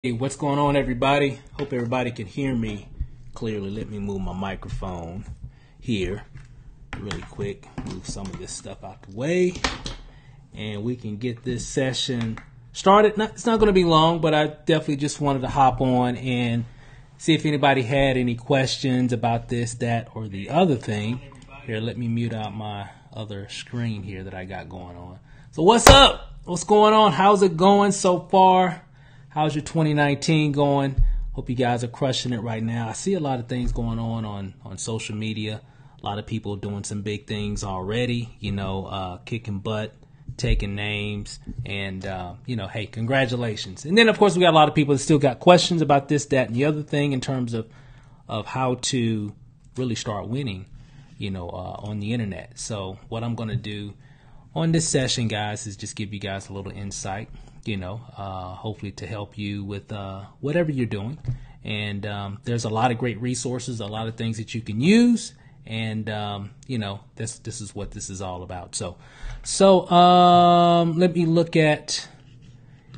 Hey, what's going on, everybody? Hope everybody can hear me clearly. Let me move my microphone here really quick. Move some of this stuff out the way, and we can get this session started. It's not going to be long, but I definitely just wanted to hop on and see if anybody had any questions about this, that, or the other thing. Here, let me mute out my other screen here that I got going on. So what's up? What's going on? How's it going so far? How's your 2019 going? Hope you guys are crushing it right now. I see a lot of things going on social media. A lot of people doing some big things already, kicking butt, taking names, and, hey, congratulations. And then, of course, we got a lot of people that still got questions about this, that, and the other thing in terms of how to really start winning, on the internet. So what I'm going to do on this session, guys, is just give you guys a little insight, hopefully to help you with whatever you're doing. And there's a lot of great resources, a lot of things that you can use. And, this is what this is all about. So let me look at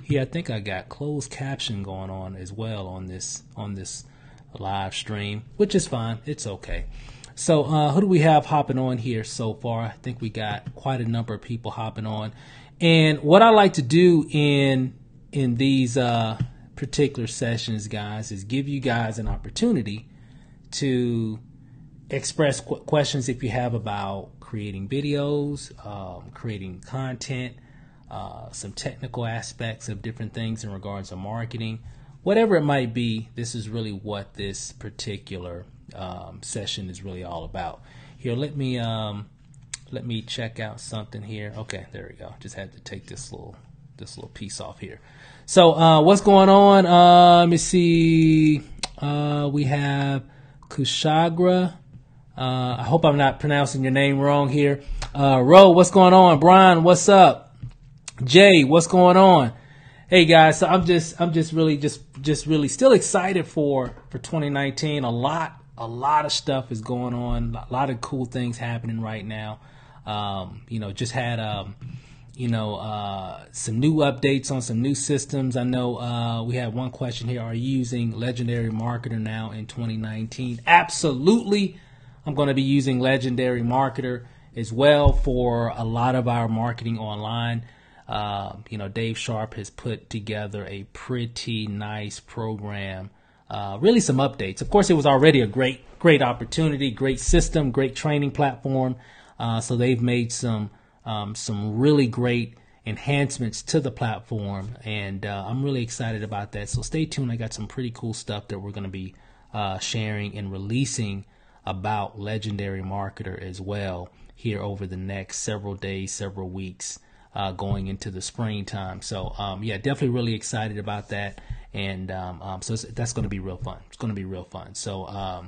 here. I think I got closed caption going on as well on this live stream, which is fine. It's okay. So who do we have hopping on here so far? I think we got quite a number of people hopping on. And what I like to do in these particular sessions, guys, is give you guys an opportunity to express questions if you have about creating videos, creating content, some technical aspects of different things in regards to marketing. Whatever it might be, this is really what this particular session is really all about. Here, let me check out something here. Okay, there we go. Just had to take this little piece off here. So what's going on? Let me see. We have Kushagra. I hope I'm not pronouncing your name wrong here. Ro, what's going on? Brian, what's up? Jay, what's going on? Hey guys, so I'm just really still excited for 2019. A lot of stuff is going on. A lot of cool things happening right now. Just had some new updates on some new systems. I know we had one question here. Are you using Legendary Marketer now in 2019? Absolutely. I'm going to be using Legendary Marketer as well for a lot of our marketing online. Dave Sharp has put together a pretty nice program. Really some updates. Of course, it was already a great opportunity, great system, great training platform. So they've made some really great enhancements to the platform, and I'm really excited about that. So stay tuned. I got some pretty cool stuff that we're going to be sharing and releasing about Legendary Marketer as well here over the next several days, several weeks, going into the springtime. So definitely really excited about that. And so that's going to be real fun. It's going to be real fun. So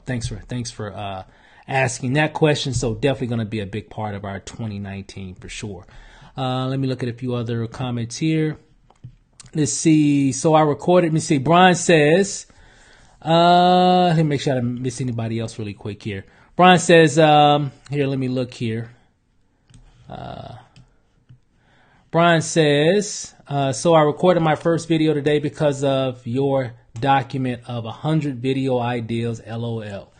thanks for asking that question. So definitely going to be a big part of our 2019 for sure. Let me look at a few other comments here. Let's see. So I recorded. Let me see. Brian says, let me make sure I don't miss anybody else really quick here. Brian says, here, let me look here. Brian says, so I recorded my first video today because of your document of 100 video ideas, LOL.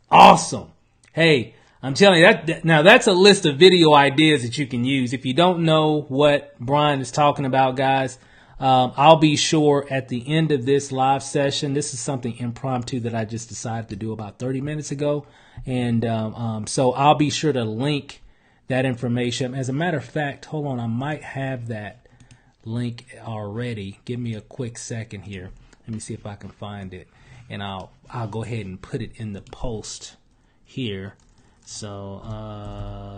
Awesome. Hey, I'm telling you now that's a list of video ideas that you can use. If you don't know what Brian is talking about, guys, I'll be sure at the end of this live session. This is something impromptu that I just decided to do about 30 minutes ago. And so I'll be sure to link that information. As a matter of fact, hold on, I might have that link already. Give me a quick second here. Let me see if I can find it, and I'll go ahead and put it in the post here. So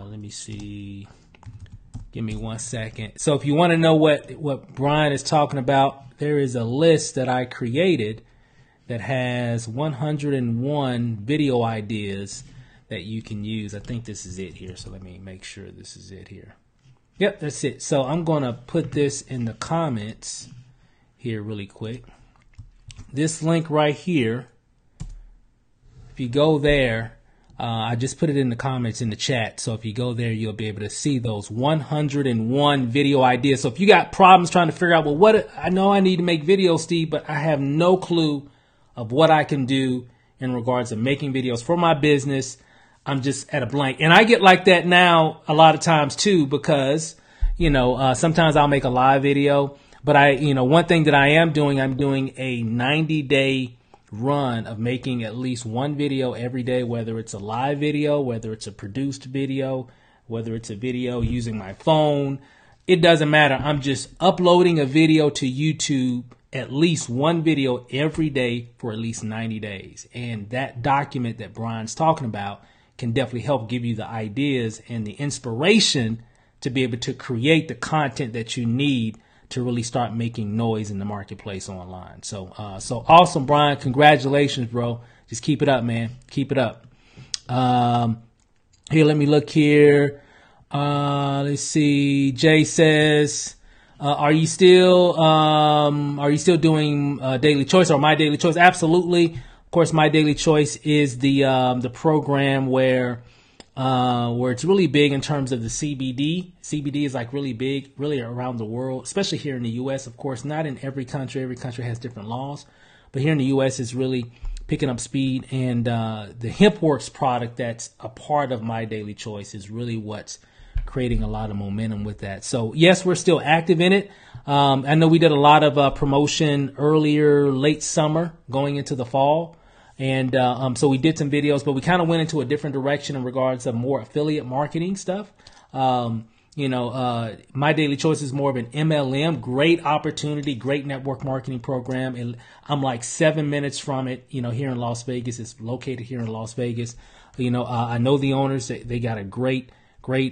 let me see. Give me 1 second. So if you want to know what Brian is talking about, there is a list that I created that has 101 video ideas that you can use. I think this is it here. So let me make sure this is it here. Yep, that's it. So I'm going to put this in the comments here really quick. This link right here, if you go there, I just put it in the comments in the chat. So if you go there, you'll be able to see those 101 video ideas. So if you got problems trying to figure out, well, I know I need to make videos, Steve, but I have no clue of what I can do in regards to making videos for my business. I'm just at a blank. And I get like that now a lot of times too, because, sometimes I'll make a live video, but one thing that I'm doing a 90-day run of making at least one video every day, whether it's a live video, whether it's a produced video, whether it's a video using my phone. It doesn't matter. I'm just uploading a video to YouTube, at least one video every day for at least 90 days. And that document that Brian's talking about can definitely help give you the ideas and the inspiration to be able to create the content that you need to really start making noise in the marketplace online. So awesome, Brian. Congratulations, bro. Just keep it up, man. Keep it up. Here, let me look here. Let's see. Jay says, are you still doing Daily Choice or My Daily Choice? Absolutely. Of course, My Daily Choice is the program where it's really big in terms of the CBD. CBD is like really big, really around the world, especially here in the U.S. Of course, not in every country. Every country has different laws, but here in the U.S. it's really picking up speed. And the HempWorks product that's a part of My Daily Choice is really what's creating a lot of momentum with that. So yes, we're still active in it. I know we did a lot of promotion earlier, late summer, going into the fall. And so we did some videos, but we kind of went into a different direction in regards of more affiliate marketing stuff. My Daily Choice is more of an MLM, great opportunity, great network marketing program. And I'm like 7 minutes from it, here in Las Vegas. It's located here in Las Vegas. I know the owners. They got a great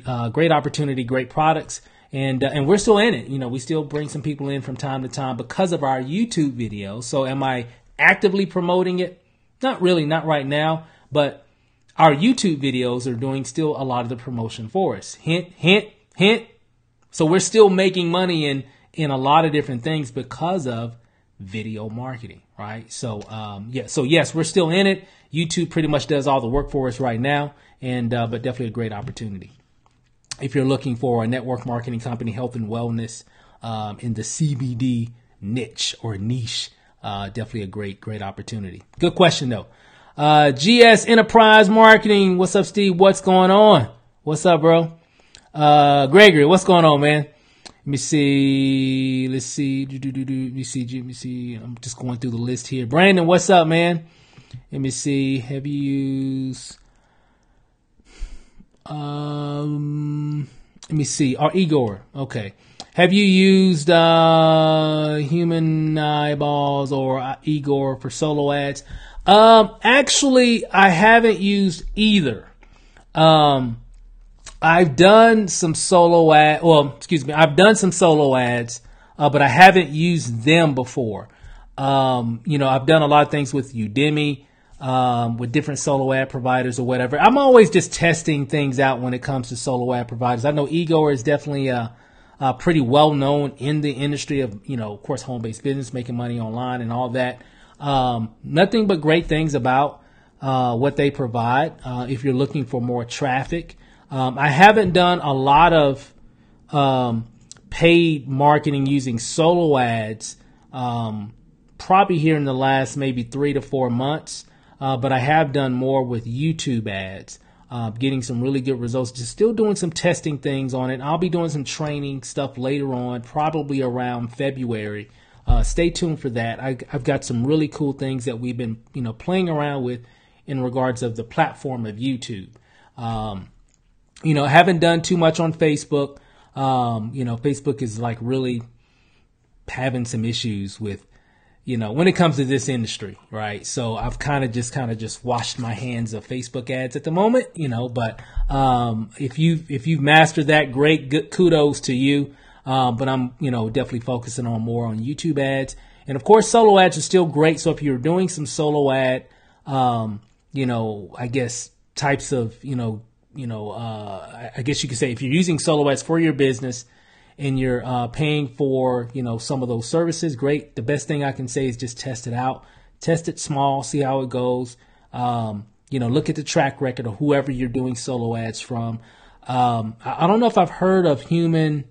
opportunity, great products. And we're still in it. We still bring some people in from time to time because of our YouTube videos. So am I actively promoting it? Not really, not right now, but our YouTube videos are doing still a lot of the promotion for us. Hint, hint, hint. So we're still making money in a lot of different things because of video marketing, right? So, yes, we're still in it. YouTube pretty much does all the work for us right now, but definitely a great opportunity. If you're looking for a network marketing company, health and wellness, in the CBD niche or niche, definitely a great opportunity. Good question though. GS Enterprise Marketing. What's up, Steve? What's going on? What's up, bro? Gregory, what's going on, man? Let me see. Let's see. Let me see. I'm just going through the list here. Brandon, what's up, man? Let me see. Have you used? Let me see. Igor. Okay. Have you used Human Eyeballs or Igor for solo ads? Actually, I haven't used either. I've done some solo ads, but I haven't used them before. I've done a lot of things with Udemy, with different solo ad providers or whatever. I'm always just testing things out when it comes to solo ad providers. I know Igor is definitely pretty well known in the industry of, of course, home-based business, making money online and all that. Nothing but great things about what they provide if you're looking for more traffic. I haven't done a lot of paid marketing using solo ads probably here in the last maybe 3 to 4 months, but I have done more with YouTube ads. Getting some really good results, just still doing some testing things on it. I'll be doing some training stuff later on, probably around February. Stay tuned for that. I've got some really cool things that we've been, playing around with in regards of the platform of YouTube. I haven't done too much on Facebook. Facebook is like really having some issues with, when it comes to this industry, right? So I've kind of just washed my hands of Facebook ads at the moment, but if you've mastered that, great, good, kudos to you. But I'm, definitely focusing on more on YouTube ads. And of course, solo ads are still great. So if you're doing some solo ad, I guess types of, I guess you could say if you're using solo ads for your business and you're paying for, some of those services, great. The best thing I can say is just test it out. Test it small, see how it goes. look at the track record of whoever you're doing solo ads from. I don't know if I've heard of Human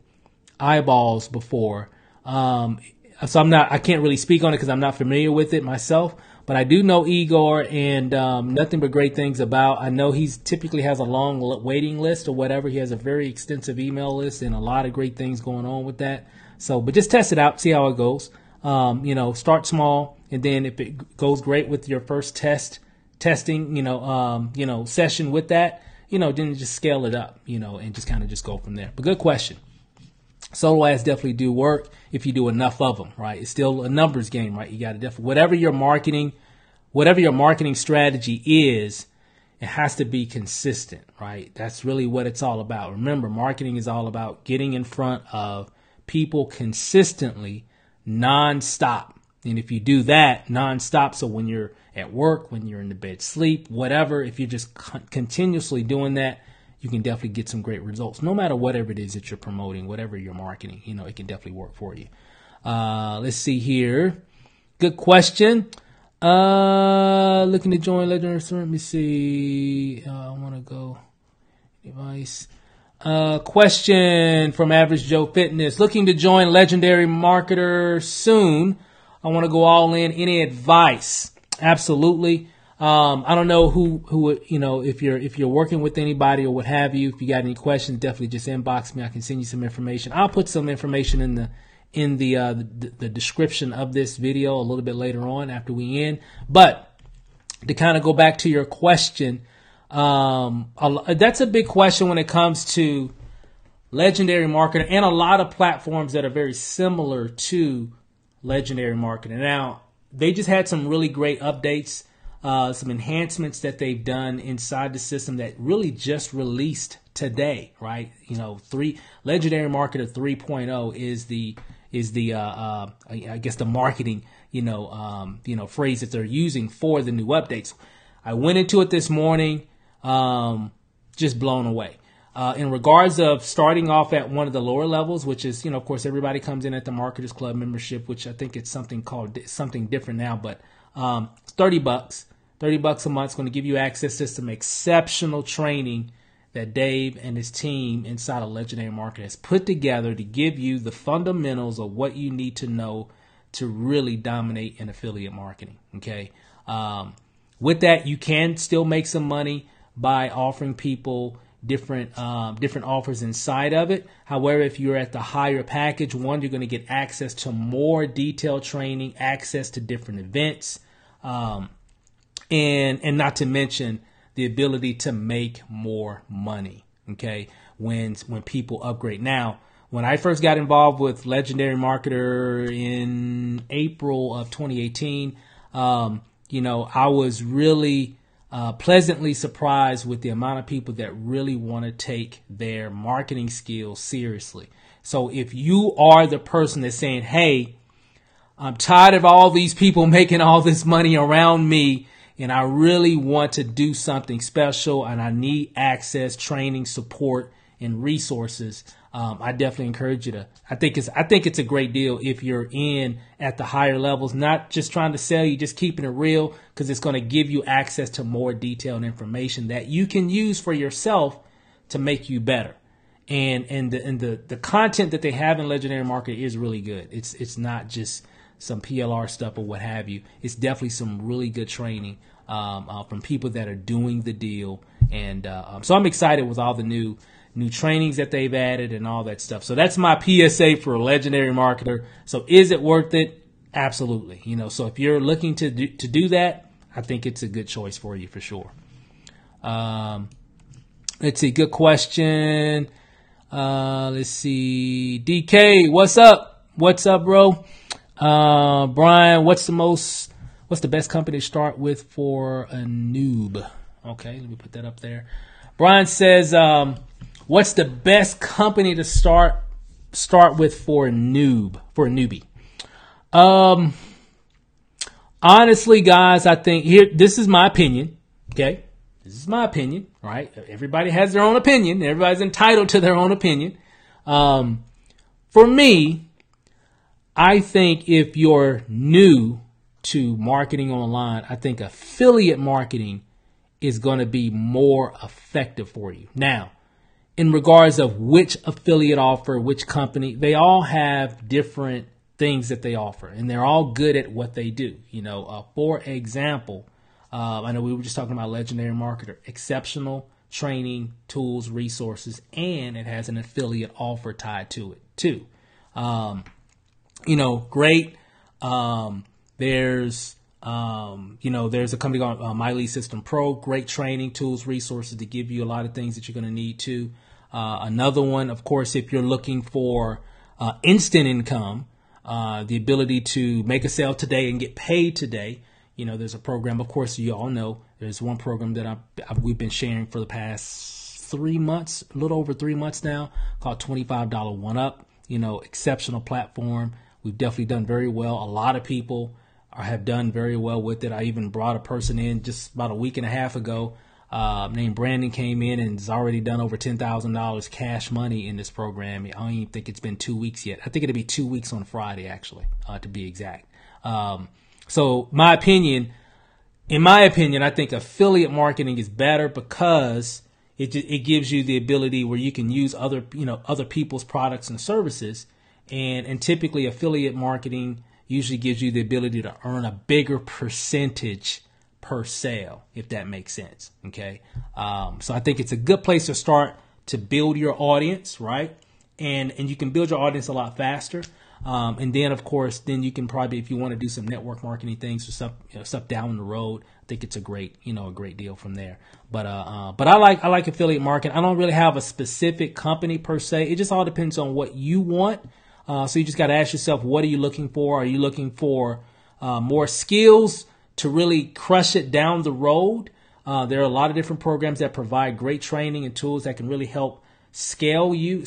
Eyeballs before. So I can't really speak on it because I'm not familiar with it myself, but I do know Igor and nothing but great things about. I know he's typically has a long waiting list or whatever. He has a very extensive email list and a lot of great things going on with that. So, but just test it out, see how it goes. Start small, and then if it goes great with your first testing, session with that, then just scale it up, and just kind of just go from there. But good question. Solo ads definitely do work if you do enough of them, right? It's still a numbers game, right? You got to definitely, whatever your marketing strategy is, it has to be consistent, right? That's really what it's all about. Remember, marketing is all about getting in front of people consistently, nonstop. And if you do that nonstop, so when you're at work, when you're in the bed, sleep, whatever, if you're just continuously doing that, you can definitely get some great results. No matter whatever it is that you're promoting, whatever you're marketing, it can definitely work for you. Let's see here. Good question. Looking to join Legendary. Let me see. I want to go device. Question from Average Joe Fitness. Looking to join Legendary Marketer soon. I want to go all in. Any advice? Absolutely. I don't know who if you're working with anybody or what have you. If you got any questions, definitely just inbox me. I can send you some information. I'll put some information in the description of this video a little bit later on after we end. But to kind of go back to your question, that's a big question when it comes to Legendary Marketer and a lot of platforms that are very similar to Legendary Marketer. Now, they just had some really great updates. Some enhancements that they've done inside the system that really just released today, right? Legendary Marketer 3.0 is the I guess the marketing phrase that they're using for the new updates. I went into it this morning, just blown away. In regards of starting off at one of the lower levels, which is, of course, everybody comes in at the Marketers Club membership, which I think it's something different now, but it's $30. $30 a month is going to give you access to some exceptional training that Dave and his team inside of Legendary Marketer has put together to give you the fundamentals of what you need to know to really dominate in affiliate marketing. Okay. With that, you can still make some money by offering people different offers inside of it. However, if you're at the higher package, one, you're going to get access to more detailed training, access to different events, and not to mention the ability to make more money. Okay, when people upgrade. Now, when I first got involved with Legendary Marketer in April of 2018, I was really pleasantly surprised with the amount of people that really want to take their marketing skills seriously. So if you are the person that's saying, hey, I'm tired of all these people making all this money around me, and I really want to do something special, and I need access, training, support, and resources, I definitely encourage you to. I think it's a great deal if you're in at the higher levels, not just trying to sell you, just keeping it real, because it's going to give you access to more detailed information that you can use for yourself to make you better. And the content that they have in Legendary Marketer is really good. It's not just some PLR stuff or what have you. It's definitely some really good training from people that are doing the deal. And so I'm excited with all the new trainings that they've added and all that stuff. So that's my PSA for Legendary Marketer. So is it worth it? Absolutely. So if you're looking to do that, I think it's a good choice for you for sure. Let's see. Good question. Let's see. DK, what's up? What's up, bro? Brian, what's the best company to start with for a noob? Okay, let me put that up there. Brian says, what's the best company to start with for a newbie? Honestly, guys, I think this is my opinion. Okay. This is my opinion, right? Everybody has their own opinion. Everybody's entitled to their own opinion. For me, I think if you're new to marketing online, I think affiliate marketing is going to be more effective for you. Now, in regards of which affiliate offer, which company, they all have different things that they offer, and they're all good at what they do. For example, I know we were just talking about Legendary Marketer, exceptional training, tools, resources, and it has an affiliate offer tied to it too. Great. There's a company called My Lead System Pro, great training, tools, resources to give you a lot of things that you're going to need to. Another one, of course, if you're looking for instant income, the ability to make a sale today and get paid today. There's a program, of course, you all know, there's one program that we've been sharing for the past 3 months, a little over 3 months now, called $25 1UP, exceptional platform. We've definitely done very well. A lot of people have done very well with it. I even brought a person in just about a week and a half ago, named Brandon, came in and has already done over $10,000 cash money in this program. I don't even think it's been 2 weeks yet. I think it'll be 2 weeks on Friday, actually, to be exact. So in my opinion, I think affiliate marketing is better because it gives you the ability where you can use other people's products and services. And typically affiliate marketing usually gives you the ability to earn a bigger percentage per sale, if that makes sense. Okay. So I think it's a good place to start to build your audience, right? And you can build your audience a lot faster. And then, of course, then you can probably, if you want to do some network marketing things or stuff down the road, I think it's a great deal from there. But I like affiliate marketing. I don't really have a specific company per se. It just all depends on what you want. So you just got to ask yourself, what are you looking for? Are you looking for more skills to really crush it down the road? There are a lot of different programs that provide great training and tools that can really help scale your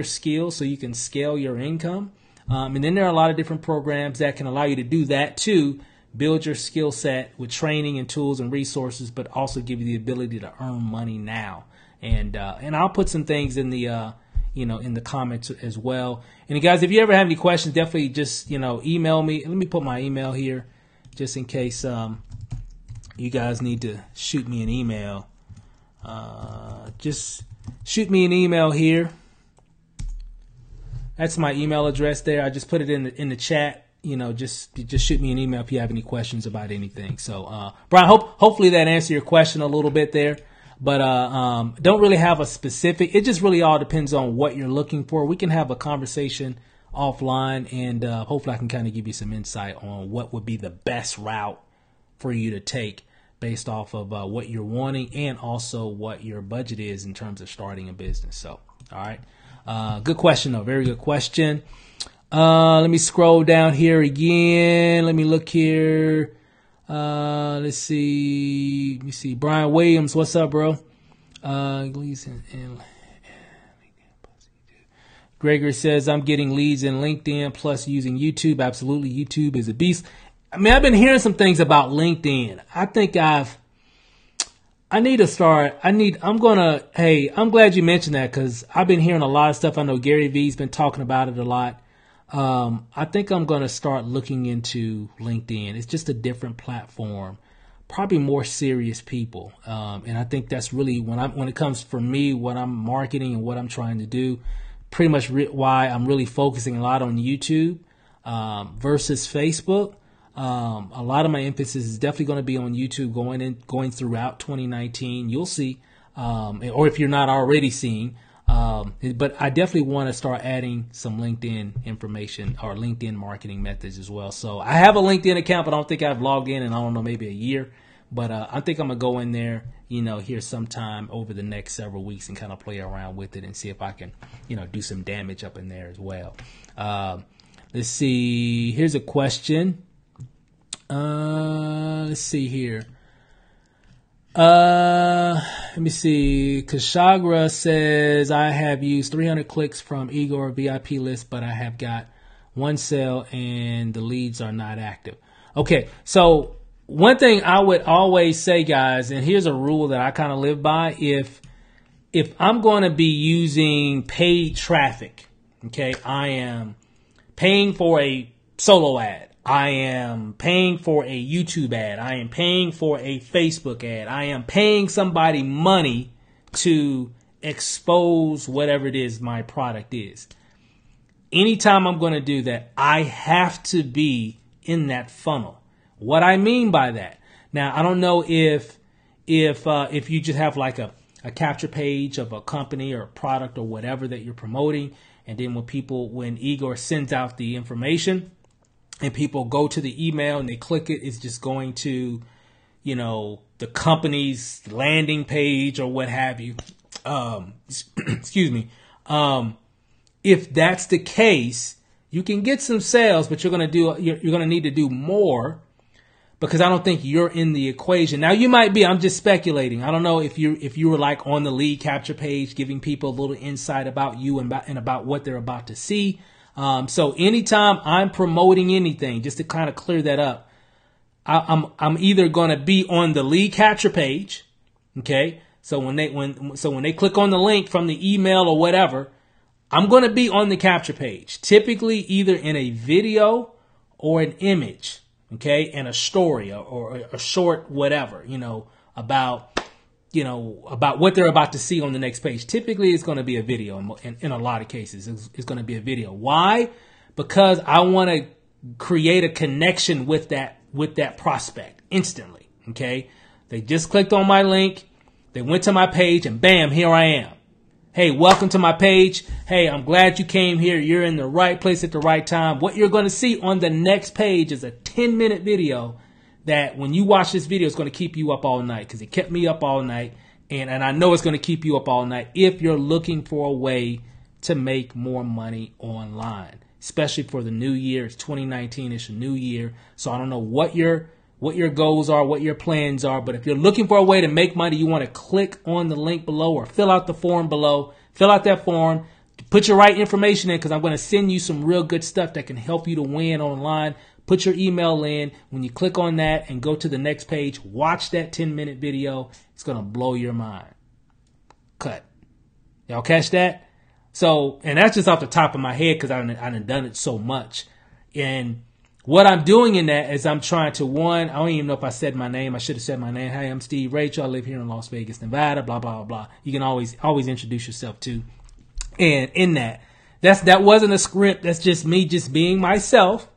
skills so you can scale your income. And then there are a lot of different programs that can allow you to do that too, build your skill set with training and tools and resources, but also give you the ability to earn money now. And I'll put some things in the in the comments as well. And guys, if you ever have any questions, definitely just email me. Let me put my email here, just in case you guys need to shoot me an email. Just shoot me an email here. That's my email address there. I just put it in the chat. Just shoot me an email if you have any questions about anything. So, Brian, hopefully that answered your question a little bit there. But don't really have a specific. It just really all depends on what you're looking for. We can have a conversation offline, and hopefully I can kind of give you some insight on what would be the best route for you to take based off of what you're wanting and also what your budget is in terms of starting a business. So, all right. Good question, though. Very good question. Let me scroll down here again. Let me look here. Let's see. Let me see. Brian Williams, what's up, bro? Gregory says, I'm getting leads in LinkedIn plus using YouTube. Absolutely. YouTube is a beast. I mean, I've been hearing some things about LinkedIn. I think I need to start. I'm glad you mentioned that because I've been hearing a lot of stuff. I know Gary Vee's been talking about it a lot. I think I'm going to start looking into LinkedIn. It's just a different platform, probably more serious people. And I think that's really when it comes for me, what I'm marketing and what I'm trying to do, pretty much why I'm really focusing a lot on YouTube versus Facebook. A lot of my emphasis is definitely going to be on YouTube going throughout 2019. You'll see, or if you're not already seeing, but I definitely want to start adding some LinkedIn information or LinkedIn marketing methods as well. So I have a LinkedIn account, but I don't think I've logged in I don't know, maybe a year. But I think I'm going to go in there, here sometime over the next several weeks and kind of play around with it and see if I can, do some damage up in there as well. Let's see. Here's a question. Let's see here. Let me see. Kashagra says, I have used 300 clicks from Igor VIP list, but I have got one sale and the leads are not active. Okay. So one thing I would always say, guys, and here's a rule that I kind of live by. If I'm going to be using paid traffic, okay, I am paying for a solo ad. I am paying for a YouTube ad. I am paying for a Facebook ad. I am paying somebody money to expose whatever it is my product is. Anytime I'm going to do that, I have to be in that funnel. What I mean by that. Now, I don't know if you just have like a capture page of a company or a product or whatever that you're promoting, and then when Igor sends out the information and people go to the email and they click it, it's just going to, the company's landing page or what have you. Excuse me. If that's the case, you can get some sales, but you're going to need to do more, because I don't think you're in the equation. Now you might be, I'm just speculating. I don't know if you were like on the lead capture page, giving people a little insight about you and about what they're about to see. So anytime I'm promoting anything, just to kind of clear that up, I'm either going to be on the lead capture page. Okay. So when they click on the link from the email or whatever, I'm going to be on the capture page, typically either in a video or an image, okay, and a story or a short whatever, about what they're about to see on the next page. Typically, it's going to be a video. In a lot of cases, it's going to be a video. Why? Because I want to create a connection with that prospect instantly, okay? They just clicked on my link. They went to my page, and bam, here I am. Hey, welcome to my page. Hey, I'm glad you came here. You're in the right place at the right time. What you're going to see on the next page is a 10-minute video that when you watch this video, it's going to keep you up all night, because it kept me up all night. And I know it's going to keep you up all night if you're looking for a way to make more money online, especially for the new year. It's 2019. It's a new year. So I don't know what your goals are, what your plans are. But if you're looking for a way to make money, you want to click on the link below or fill out the form below. Fill out that form. Put your right information in, because I'm going to send you some real good stuff that can help you to win online. Put your email in. When you click on that and go to the next page, watch that 10-minute video. It's going to blow your mind. Cut. Y'all catch that? So, and that's just off the top of my head, because I've done it so much. And what I'm doing in that is I'm trying to, I don't even know if I said my name. I should have said my name. Hey, I'm Steve Rachel. I live here in Las Vegas, Nevada, blah, blah, blah. You can always introduce yourself too. And in that wasn't a script. That's just me just being myself,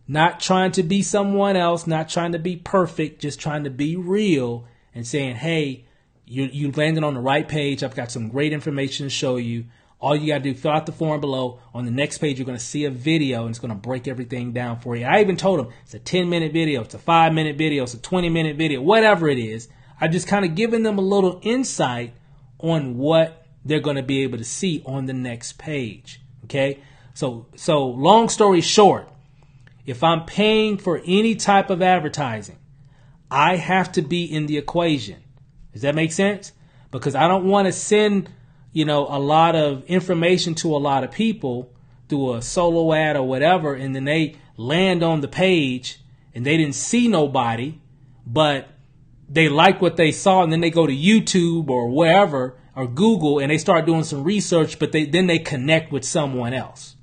not trying to be someone else, not trying to be perfect, just trying to be real and saying, hey, you landed on the right page. I've got some great information to show you. All you got to do, fill out the form below. On the next page, you're going to see a video, and it's going to break everything down for you. I even told them it's a 10-minute video, it's a 5-minute video, it's a 20-minute video, whatever it is. I just kind of giving them a little insight on what they're going to be able to see on the next page. Okay? So long story short, if I'm paying for any type of advertising, I have to be in the equation. Does that make sense? Because I don't want to send a lot of information to a lot of people through a solo ad or whatever, and then they land on the page and they didn't see nobody, but they like what they saw, and then they go to YouTube or wherever or Google and they start doing some research, but then they connect with someone else.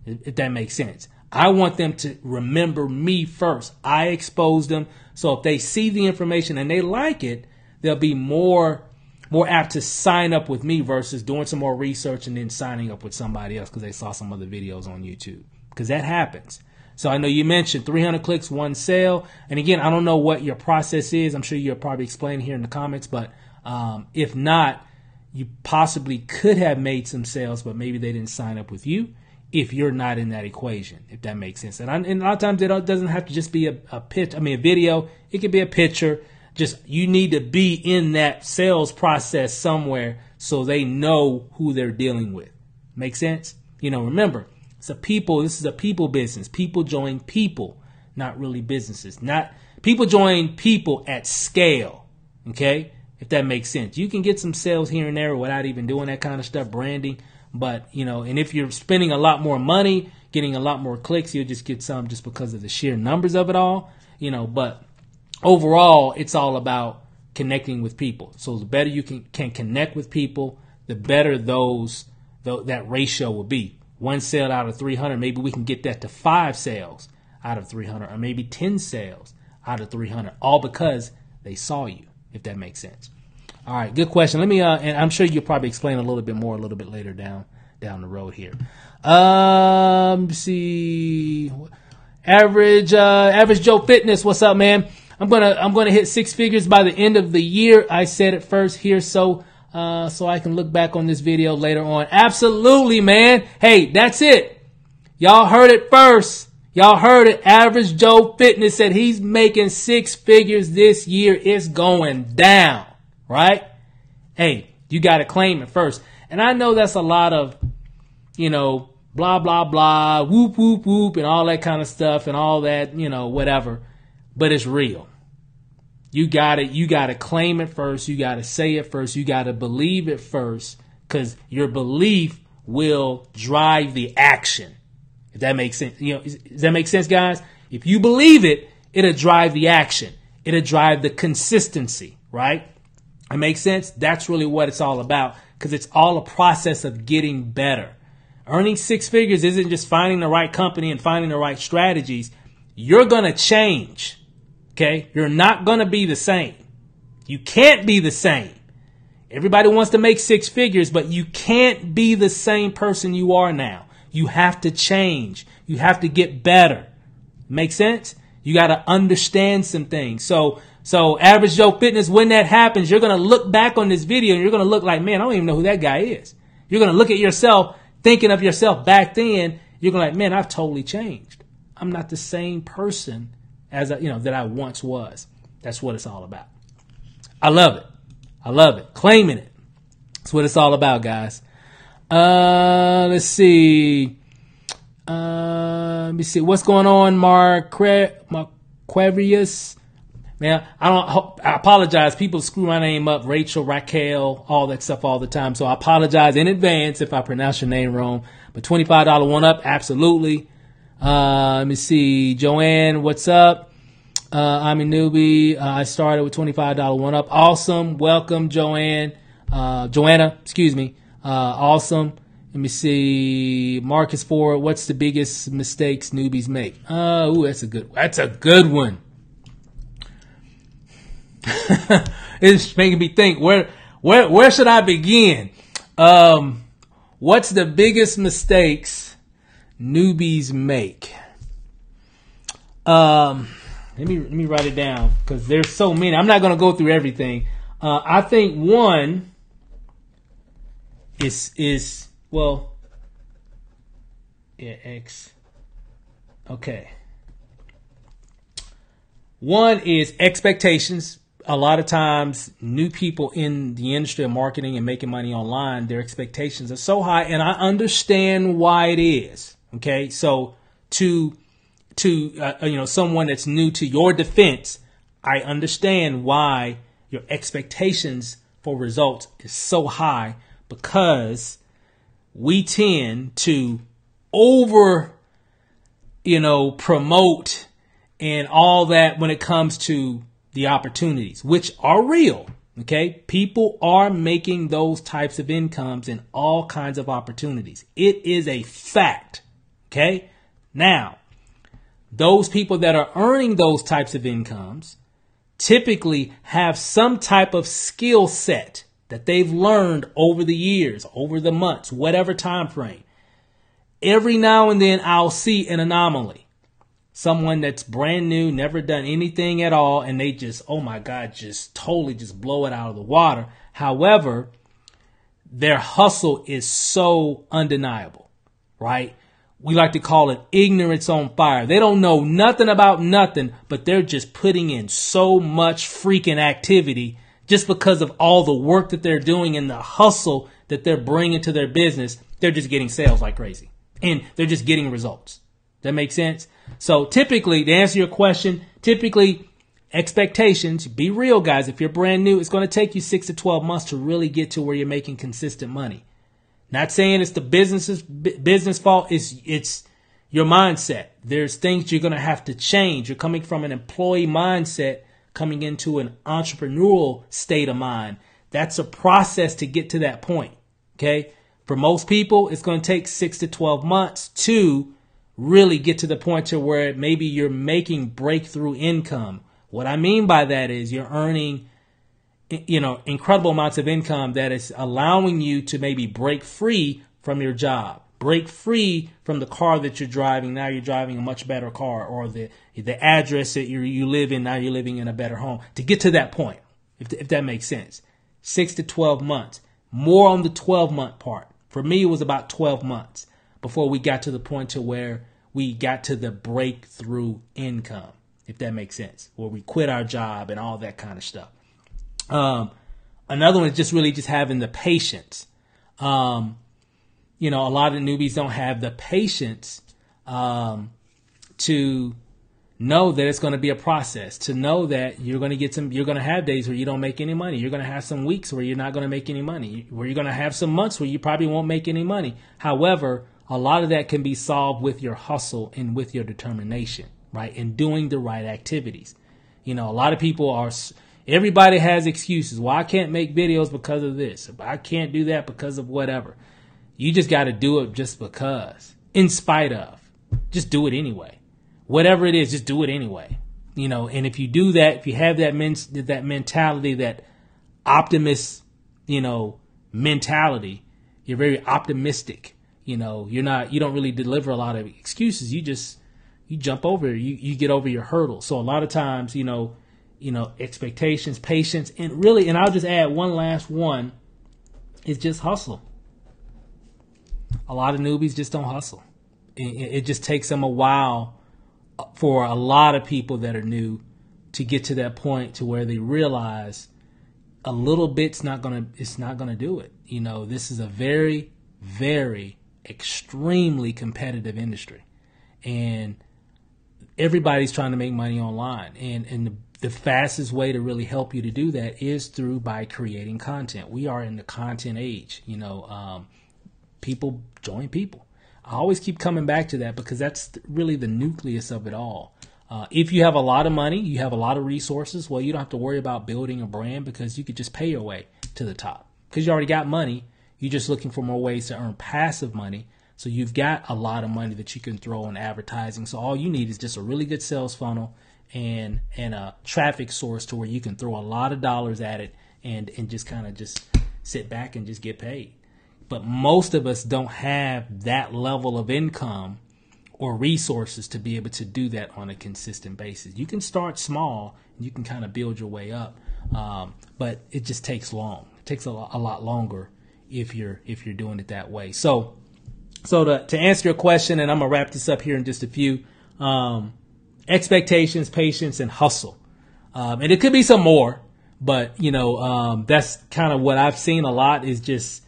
If that makes sense. I want them to remember me first. I exposed them. So if they see the information and they like it, they'll be more apt to sign up with me versus doing some more research and then signing up with somebody else because they saw some other videos on YouTube. Because that happens. So I know you mentioned 300 clicks, 1 sale. And again, I don't know what your process is. I'm sure you'll probably explain here in the comments. But if not, you possibly could have made some sales, but maybe they didn't sign up with you if you're not in that equation, if that makes sense. And a lot of times it doesn't have to just be a video. It could be a picture. Just you need to be in that sales process somewhere so they know who they're dealing with. Make sense? Remember, this is a people business. People join people, not really businesses. Not people join people at scale. Okay? If that makes sense. You can get some sales here and there without even doing that kind of stuff, branding. But, and if you're spending a lot more money, getting a lot more clicks, you'll just get some just because of the sheer numbers of it all. But overall, it's all about connecting with people. So the better you can connect with people, the better that ratio will be. 1 sale out of 300, maybe we can get that to 5 sales out of 300, or maybe 10 sales out of 300, all because they saw you, if that makes sense. All right, good question. Let me, and I'm sure you'll probably explain a little bit more a little bit later down the road here. See, average Joe Fitness. What's up, man? I'm gonna hit six figures by the end of the year. I said it first here, so I can look back on this video later on. Absolutely, man. Hey, that's it. Y'all heard it first. Y'all heard it. Average Joe Fitness said he's making six figures this year. It's going down, right? Hey, you got to claim it first. And I know that's a lot of, blah, blah, blah, whoop, whoop, whoop, and all that kind of stuff and all that, whatever. But it's real. You got to claim it first. You got to say it first. You got to believe it first, because your belief will drive the action. If that makes sense. Does that make sense, guys? If you believe it, it'll drive the action. It'll drive the consistency, right? It makes sense? That's really what it's all about, because it's all a process of getting better. Earning six figures isn't just finding the right company and finding the right strategies. You're going to change, okay? You're not going to be the same. You can't be the same. Everybody wants to make six figures, but you can't be the same person you are now. You have to change. You have to get better. Make sense? You got to understand some things. So Average Joe Fitness, when that happens, you're going to look back on this video and you're going to look like, man, I don't even know who that guy is. You're going to look at yourself, thinking of yourself back then. You're going to like, man, I've totally changed. I'm not the same person as that I once was. That's what it's all about. I love it. I love it. Claiming it. That's what it's all about, guys. Let's see. Let me see. What's going on, Marquarius? Man, I apologize. People screw my name up. Rachel, Raquel, all that stuff all the time. So I apologize in advance if I pronounce your name wrong. But $25 one up, absolutely. Let me see. Joanne, what's up? I'm a newbie. I started with $25 one up. Awesome. Welcome, Joanne. Joanna, excuse me. Awesome. Let me see. Marcus Ford, what's the biggest mistakes newbies make? That's a good one. It's making me think, where should I begin? What's the biggest mistakes newbies make? Let me write it down, because there's so many. I'm not going to go through everything. I think one is X. Okay. One is expectations. A lot of times, new people in the industry of marketing and making money online, their expectations are so high, and I understand why it is. Okay, so to someone that's new to your defense, I understand why your expectations for results is so high, because we tend to promote and all that when it comes to the opportunities, which are real. Okay. People are making those types of incomes in all kinds of opportunities. It is a fact. Okay. Now, those people that are earning those types of incomes typically have some type of skill set that they've learned over the years, over the months, whatever time frame. Every now and then I'll see an anomaly. Someone that's brand new, never done anything at all, and they just, oh my God, just totally just blow it out of the water. However, their hustle is so undeniable, right? We like to call it ignorance on fire. They don't know nothing about nothing, but they're just putting in so much freaking activity just because of all the work that they're doing and the hustle that they're bringing to their business. They're just getting sales like crazy, and they're just getting results. That makes sense? So typically, to answer your question, expectations, be real, guys. If you're brand new, it's going to take you 6 to 12 months to really get to where you're making consistent money. Not saying it's the business fault. It's your mindset. There's things you're going to have to change. You're coming from an employee mindset, coming into an entrepreneurial state of mind. That's a process to get to that point. Okay. For most people, it's going to take 6 to 12 months to really get to the point to where maybe you're making breakthrough income. What I mean by that is you're earning, incredible amounts of income that is allowing you to maybe break free from your job, break free from the car that you're driving. Now you're driving a much better car, or the address that you live in. Now you're living in a better home. To get to that point, if that makes sense, 6 to 12 months, more on the 12-month part. For me, it was about 12 months before we got to the point to where we got to the breakthrough income, if that makes sense, where we quit our job and all that kind of stuff. Another one is just having the patience. A lot of newbies don't have the patience to know that it's going to be a process, to know that you're going to have days where you don't make any money. You're going to have some weeks where you're not going to make any money, where you're going to have some months where you probably won't make any money. However, a lot of that can be solved with your hustle and with your determination, right? And doing the right activities. A lot of people everybody has excuses. Well, I can't make videos because of this. I can't do that because of whatever. You just got to do it just because, in spite of. Just do it anyway. Whatever it is, just do it anyway. And if you do that, if you have that mentality, that optimist, mentality, you're very optimistic. You don't really deliver a lot of excuses. You jump over, you get over your hurdle. So a lot of times, expectations, patience, and I'll just add one last one, is just hustle. A lot of newbies just don't hustle. It just takes them a while for a lot of people that are new to get to that point to where they realize a little bit's not gonna do it. This is a very, very extremely competitive industry, and everybody's trying to make money online. And the fastest way to really help you to do that is by creating content. We are in the content age. People join people. I always keep coming back to that because that's really the nucleus of it all. If you have a lot of money, you have a lot of resources, well, you don't have to worry about building a brand because you could just pay your way to the top. Because you already got money, you're just looking for more ways to earn passive money. So you've got a lot of money that you can throw in advertising. So all you need is just a really good sales funnel and a traffic source to where you can throw a lot of dollars at it and just kind of just sit back and just get paid. But most of us don't have that level of income or resources to be able to do that on a consistent basis. You can start small and you can kind of build your way up, but it just takes long. It takes a lot longer if you're doing it that way. So to answer your question, and I'm gonna wrap this up here in just a few, expectations, patience, and hustle, and it could be some more, but that's kind of what I've seen a lot is just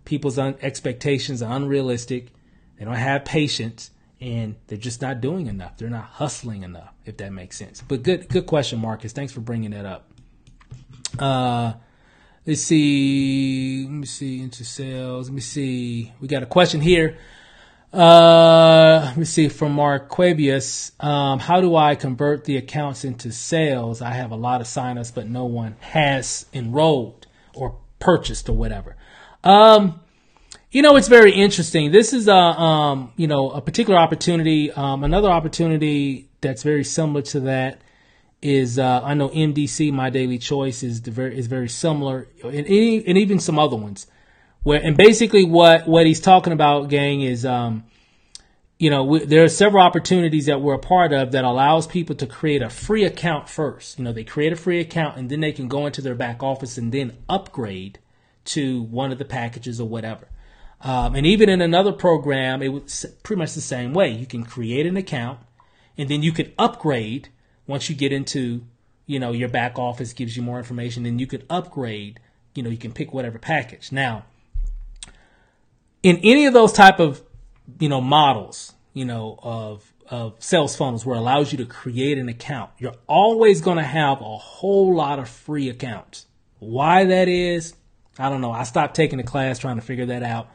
people's expectations are unrealistic. They don't have patience, and they're just not doing enough. They're not hustling enough, if that makes sense. But good question, Marcus. Thanks for bringing that up. Let's see. Let me see into sales. Let me see. We got a question here. Let me see from Mark Quabius. How do I convert the accounts into sales? I have a lot of signups, but no one has enrolled or purchased or whatever. It's very interesting. This is a particular opportunity. Another opportunity that's very similar to that is I know MDC, My Daily Choice, is very similar, and even some other ones. And basically what he's talking about, gang, is there are several opportunities that we're a part of that allows people to create a free account first. They create a free account and then they can go into their back office and then upgrade to one of the packages or whatever. And even in another program, it was pretty much the same way. You can create an account and then you can upgrade once you get into, your back office gives you more information, then you could upgrade, you can pick whatever package. Now, in any of those type of, models, of sales funnels where it allows you to create an account, you're always going to have a whole lot of free accounts. Why that is, I don't know. I stopped taking the class trying to figure that out.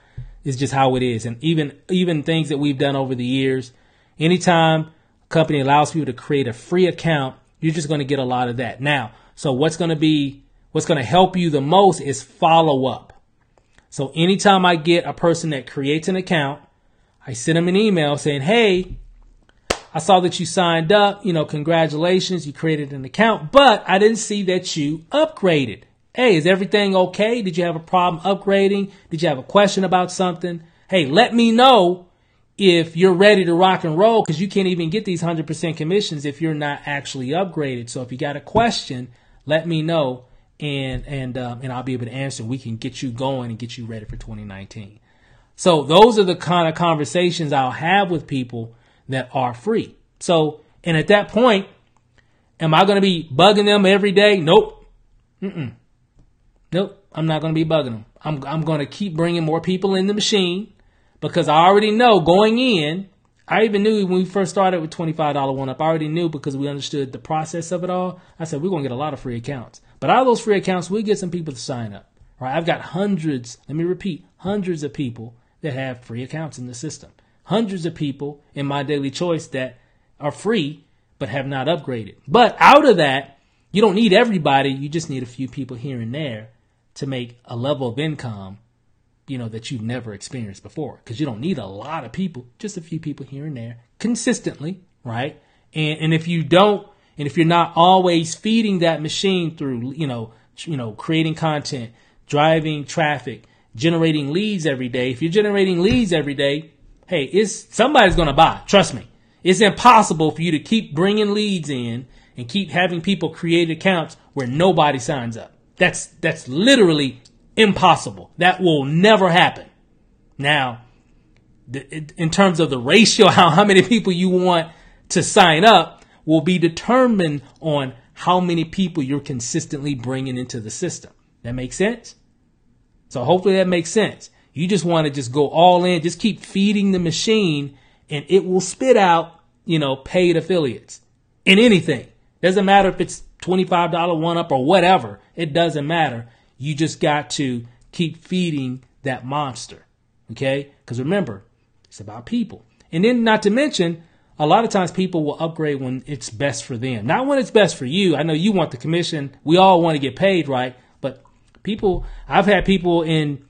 It's just how it is. And even things that we've done over the years, anytime a company allows people to create a free account, you're just going to get a lot of that. Now, so what's going to help you the most is follow up. So anytime I get a person that creates an account, I sent them an email saying, hey, I saw that you signed up, congratulations, you created an account, but I didn't see that you upgraded. Hey, is everything okay? Did you have a problem upgrading? Did you have a question about something? Hey, let me know if you're ready to rock and roll, because you can't even get these 100% commissions if you're not actually upgraded. So if you got a question, let me know, and I'll be able to answer. We can get you going and get you ready for 2019. So those are the kind of conversations I'll have with people that are free. So, and at that point, am I going to be bugging them every day? Nope. Nope. I'm not going to be bugging them. I'm going to keep bringing more people in the machine, because I already know going in, I even knew when we first started with $25 one up, I already knew, because we understood the process of it all. I said, we're going to get a lot of free accounts, but out of those free accounts, we get some people to sign up, right? I've got hundreds of people that have free accounts in the system. Hundreds of people in my daily choice that are free but have not upgraded. But out of that, you don't need everybody. You just need a few people here and there to make a level of income, that you've never experienced before. Because you don't need a lot of people, just a few people here and there consistently, right? And if you don't, and if you're not always feeding that machine through, creating content, driving traffic, generating leads every day. If you're generating leads every day, hey, somebody's going to buy. Trust me. It's impossible for you to keep bringing leads in and keep having people create accounts where nobody signs up. That's literally impossible. That will never happen. Now, in terms of the ratio, how many people you want to sign up will be determined on how many people you're consistently bringing into the system. That makes sense? So hopefully that makes sense. You just want to just go all in, just keep feeding the machine, and it will spit out, paid affiliates in anything. Doesn't matter if it's $25 one up or whatever. It doesn't matter. You just got to keep feeding that monster. Okay? Because remember, it's about people. And then not to mention, a lot of times people will upgrade when it's best for them. Not when it's best for you. I know you want the commission. We all want to get paid, right? But I've had people in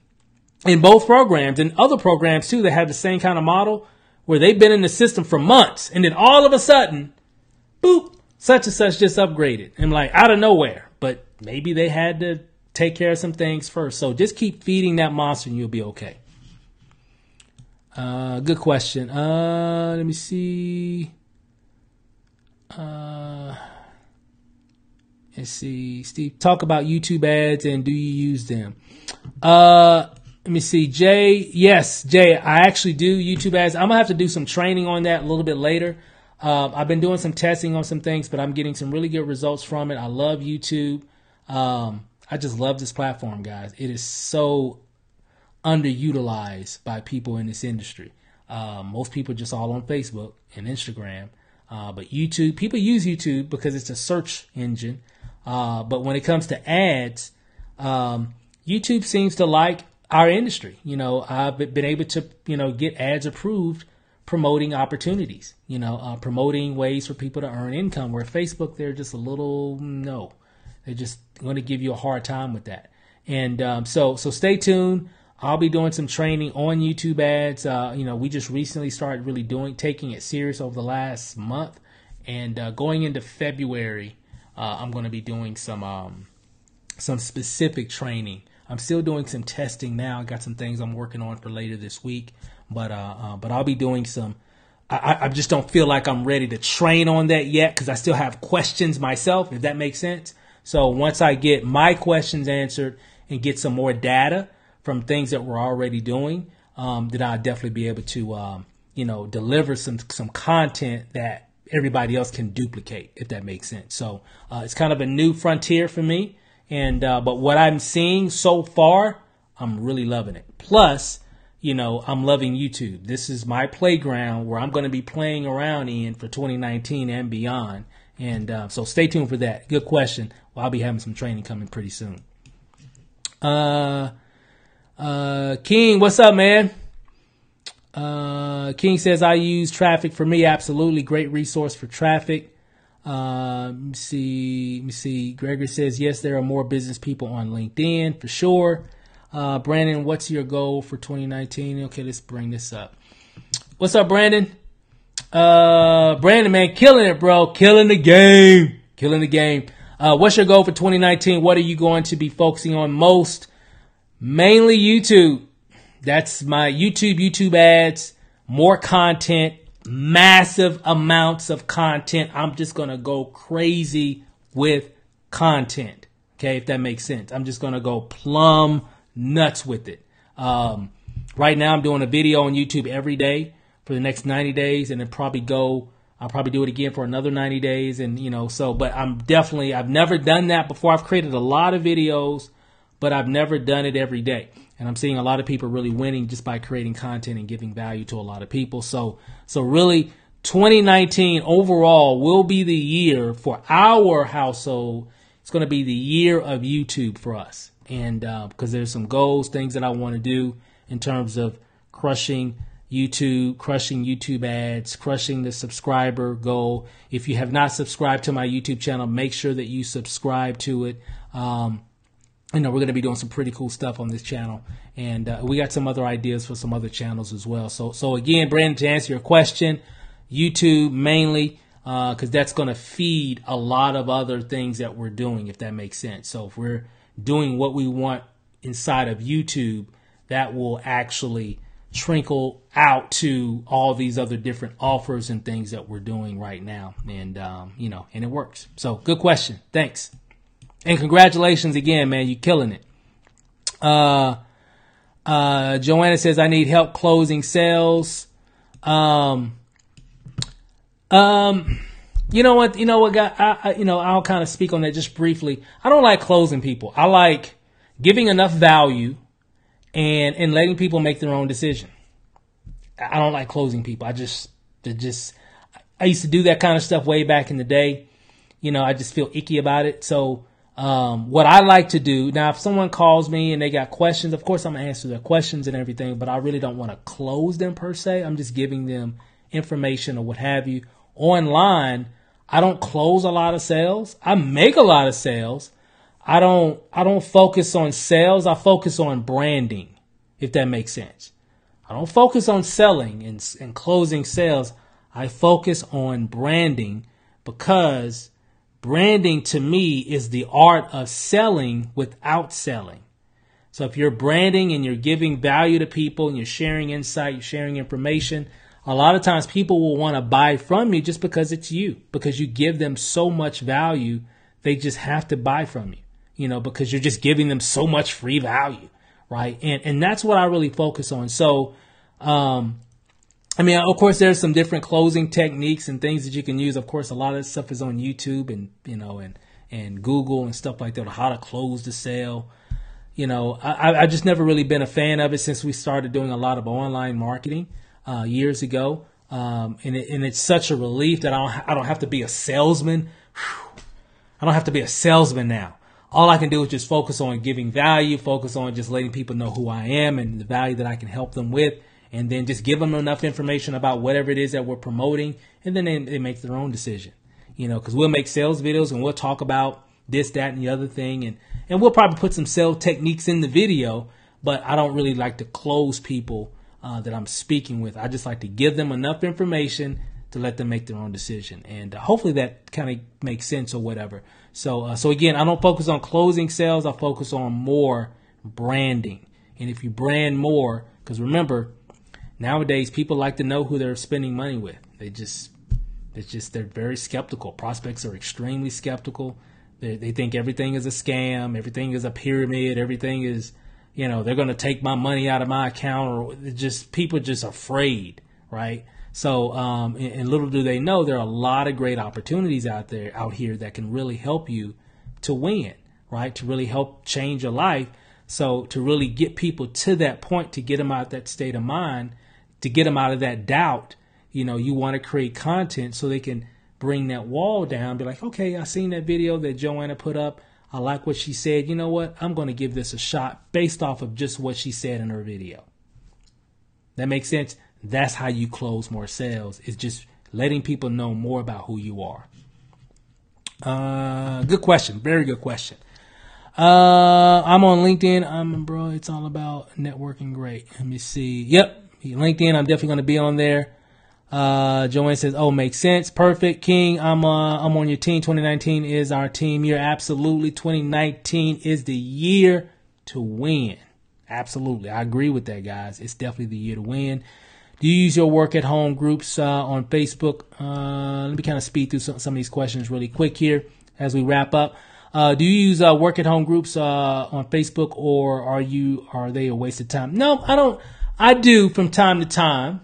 both programs and other programs too that have the same kind of model where they've been in the system for months, and then all of a sudden, boop, such and such just upgraded. And like out of nowhere, but maybe they had to take care of some things first. So just keep feeding that monster and you'll be okay. Good question. Let me see. Let's see. Steve, talk about YouTube ads and do you use them? Let me see. Jay, yes, Jay, I actually do YouTube ads. I'm going to have to do some training on that a little bit later. I've been doing some testing on some things, but I'm getting some really good results from it. I love YouTube. I just love this platform, guys. It is so underutilized by people in this industry. Most people just all on Facebook and Instagram. But YouTube, people use YouTube because it's a search engine. But when it comes to ads, YouTube seems to like our industry. I've been able to, get ads approved promoting opportunities, promoting ways for people to earn income, where Facebook, they're just a little, no, they're just going to give you a hard time with that. And so stay tuned. I'll be doing some training on YouTube ads. We just recently started really taking it serious over the last month, and going into February, I'm going to be doing some specific training. I'm still doing some testing now. I got some things I'm working on for later this week, but I'll be doing some. I just don't feel like I'm ready to train on that yet because I still have questions myself, if that makes sense. So once I get my questions answered and get some more data from things that we're already doing, then I'll definitely be able to, deliver some content that everybody else can duplicate, if that makes sense. So it's kind of a new frontier for me. And but what I'm seeing so far, I'm really loving it. Plus, I'm loving YouTube. This is my playground where I'm going to be playing around in for 2019 and beyond. And so stay tuned for that. Good question. Well, I'll be having some training coming pretty soon. King, what's up, man? King says, I use Traffic for Me. Absolutely. Great resource for traffic. Let me see. Gregory says, yes, there are more business people on LinkedIn for sure. Brandon, what's your goal for 2019? Okay, let's bring this up. What's up, Brandon? Brandon, man, killing it, bro. Killing the game. Killing the game. What's your goal for 2019? What are you going to be focusing on most? Mainly YouTube. That's my YouTube ads, more content, massive amounts of content. I'm just going to go crazy with content. Okay, if that makes sense. I'm just going to go plumb nuts with it. Right now I'm doing a video on YouTube every day for the next 90 days and then I'll probably do it again for another 90 days. And, but I've never done that before. I've created a lot of videos, but I've never done it every day. And I'm seeing a lot of people really winning just by creating content and giving value to a lot of people. So really 2019 overall will be the year for our household. It's going to be the year of YouTube for us. And because there's some goals, things that I want to do in terms of crushing YouTube ads, crushing the subscriber goal. If you have not subscribed to my YouTube channel, make sure that you subscribe to it. We're going to be doing some pretty cool stuff on this channel. And we got some other ideas for some other channels as well. So again, Brandon, to answer your question, YouTube mainly, because that's going to feed a lot of other things that we're doing, if that makes sense. So if we're doing what we want inside of YouTube, that will actually trickle out to all these other different offers and things that we're doing right now. And, and it works. So good question. Thanks. And congratulations again, man. You're killing it. Joanna says, I need help closing sales. You know what, guy, I'll kind of speak on that just briefly. I don't like closing people. I like giving enough value and letting people make their own decision. I don't like closing people. I used to do that kind of stuff way back in the day. I just feel icky about it. So, what I like to do now, if someone calls me and they got questions, of course I'm gonna answer their questions and everything, but I really don't want to close them per se. I'm just giving them information or what have you. Online, I don't close a lot of sales. I make a lot of sales. I don't focus on sales. I focus on branding, if that makes sense. I don't focus on selling and closing sales. I focus on branding because branding to me is the art of selling without selling. So if you're branding and you're giving value to people and you're sharing insight, you're sharing information, a lot of times people will want to buy from you just because it's you, because you give them so much value, they just have to buy from you, because you're just giving them so much free value, right? And that's what I really focus on. So, of course, there's some different closing techniques and things that you can use. Of course, a lot of this stuff is on YouTube and Google and stuff like that, how to close the sale. I just never really been a fan of it since we started doing a lot of online marketing years ago. And it's such a relief that I don't have to be a salesman. I don't have to be a salesman now. All I can do is just focus on giving value, focus on just letting people know who I am and the value that I can help them with. And then just give them enough information about whatever it is that we're promoting. And then they make their own decision, because we'll make sales videos and we'll talk about this, that, and the other thing. And we'll probably put some sales techniques in the video, but I don't really like to close people that I'm speaking with. I just like to give them enough information to let them make their own decision. And hopefully that kind of makes sense or whatever. So again, I don't focus on closing sales. I focus on more branding. And if you brand more, because remember, nowadays people like to know who they're spending money with. They're very skeptical. Prospects are extremely skeptical. They think everything is a scam, everything is a pyramid, everything is, they're going to take my money out of my account, or people are just afraid, right? So, and little do they know, there are a lot of great opportunities out here that can really help you to win, right? To really help change your life. So to really get people to that point, to get them out of that state of mind, to get them out of that doubt, you want to create content so they can bring that wall down, be like, okay, I seen that video that Joanna put up. I like what she said. You know what? I'm going to give this a shot based off of just what she said in her video. That makes sense? That's how you close more sales. It's just letting people know more about who you are. Good question. Very good question. I'm on LinkedIn. Bro, it's all about networking. Great. Let me see. Yep. LinkedIn, I'm definitely going to be on there. Joanne says, oh, makes sense. Perfect. King, I'm on your team. 2019 is our team year. Absolutely. 2019 is the year to win. Absolutely. I agree with that, guys. It's definitely the year to win. Do you use your work at home groups on Facebook? Let me kind of speed through some of these questions really quick here as we wrap up. Do you use work at home groups on Facebook, or are they a waste of time? No, I don't. I do from time to time.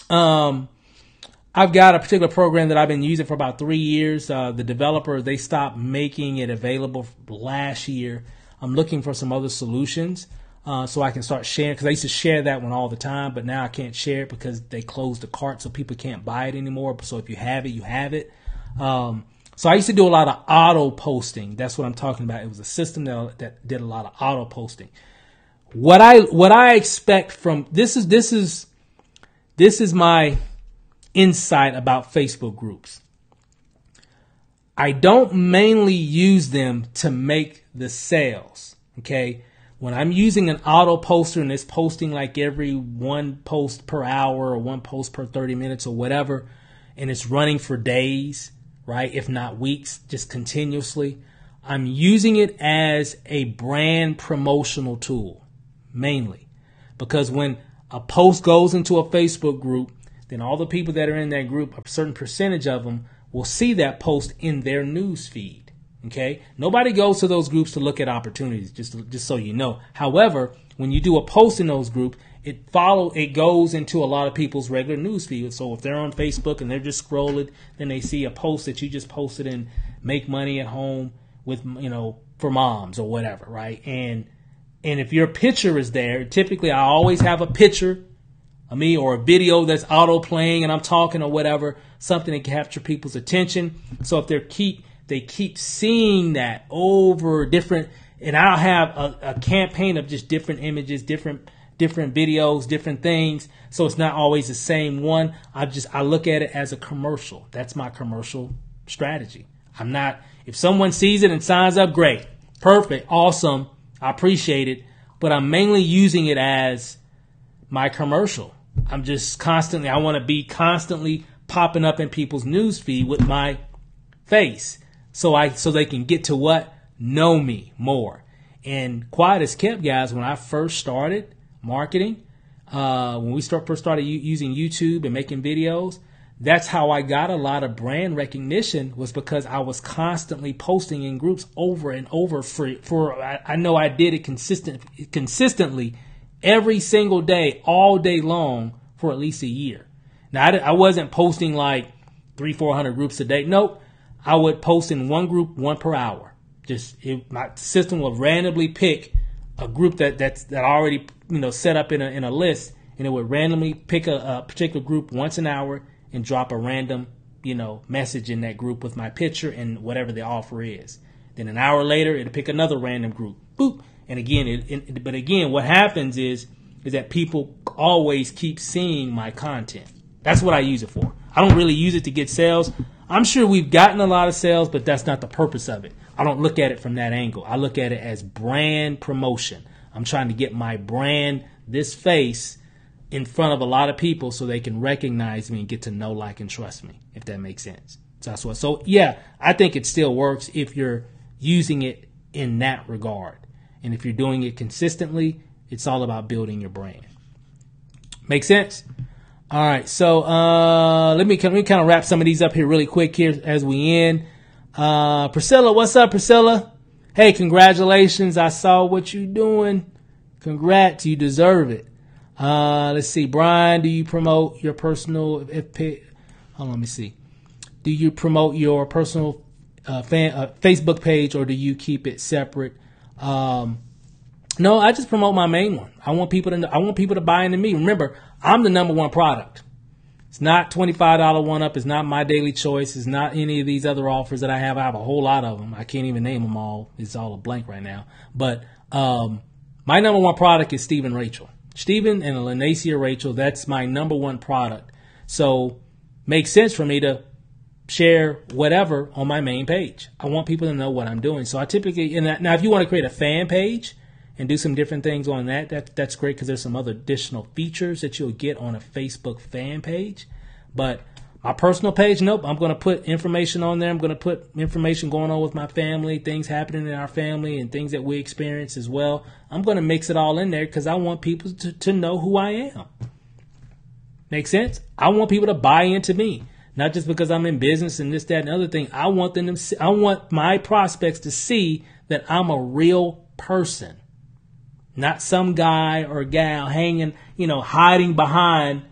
I've got a particular program that I've been using for about 3 years. The developer, they stopped making it available last year. I'm looking for some other solutions so I can start sharing, because I used to share that one all the time, but now I can't share it because they closed the cart, so people can't buy it anymore. So if you have it, you have it. So I used to do a lot of auto posting. That's what I'm talking about. It was a system that did a lot of auto posting. What I expect from this is my insight about Facebook groups. I don't mainly use them to make the sales. Okay. When I'm using an auto poster and it's posting like every one post per hour or one post per 30 minutes or whatever, and it's running for days, right? If not weeks, just continuously, I'm using it as a brand promotional tool mainly, because when a post goes into a Facebook group, then all the people that are in that group, a certain percentage of them will see that post in their news feed. Okay. Nobody goes to those groups to look at opportunities, just so you know. However, when you do a post in those groups, it goes into a lot of people's regular news feed. So if they're on Facebook and they're just scrolling, then they see a post that you just posted in Make Money at Home with, for moms or whatever. Right. And if your picture is there, typically I always have a picture of me or a video that's auto playing and I'm talking or whatever, something to capture people's attention. So if they keep seeing that over different, and I'll have a campaign of just different images, different videos, different things. So it's not always the same one. I look at it as a commercial. That's my commercial strategy. If someone sees it and signs up, great, perfect, awesome, I appreciate it. But I'm mainly using it as my commercial. I want to be constantly popping up in people's news feed with my face. So they can get to what? Know me more. And quiet as kept, guys, when I first started marketing, when we first started using YouTube and making videos, that's how I got a lot of brand recognition, was because I was constantly posting in groups over and over I know I did it consistently every single day, all day long for at least a year. Now, I wasn't posting like 300-400 groups a day. Nope. I would post in one group, one per hour. My system would randomly pick a group that's already set up in a list, and it would randomly pick a particular group once an hour and drop a random message in that group with my picture and whatever the offer is. Then an hour later, it'll pick another random group. Boop. And again, what happens is that people always keep seeing my content. That's what I use it for. I don't really use it to get sales. I'm sure we've gotten a lot of sales, but that's not the purpose of it. I don't look at it from that angle. I look at it as brand promotion. I'm trying to get my brand, this face, in front of a lot of people so they can recognize me and get to know, like, and trust me, if that makes sense. So yeah, I think it still works if you're using it in that regard. And if you're doing it consistently, it's all about building your brand. Make sense? All right, so let me kind of wrap some of these up here really quick here as we end. Priscilla, what's up, Priscilla? Hey, congratulations. I saw what you're doing. Congrats, you deserve it. Let's see. Brian, do you promote your personal let me see. Do you promote your personal Facebook page, or do you keep it separate? No, I just promote my main one. I want people to buy into me. Remember, I'm the number one product. It's not $25 one up. It's not My Daily Choice. It's not any of these other offers that I have. I have a whole lot of them. I can't even name them all. It's all a blank right now. But my number one product is Steve and Rachel. Stephen and Lanacia Rachel, that's my number one product. So makes sense for me to share whatever on my main page. I want people to know what I'm doing. So I typically, now if you want to create a fan page and do some different things on that, that's great because there's some other additional features that you'll get on a Facebook fan page. But my personal page, nope, I'm going to put information on there. I'm going to put information going on with my family, things happening in our family and things that we experience as well. I'm going to mix it all in there because I want people to know who I am. Make sense? I want people to buy into me, not just because I'm in business and this, that, and the other thing. I want my prospects to see that I'm a real person, not some guy or gal hanging, hiding behind,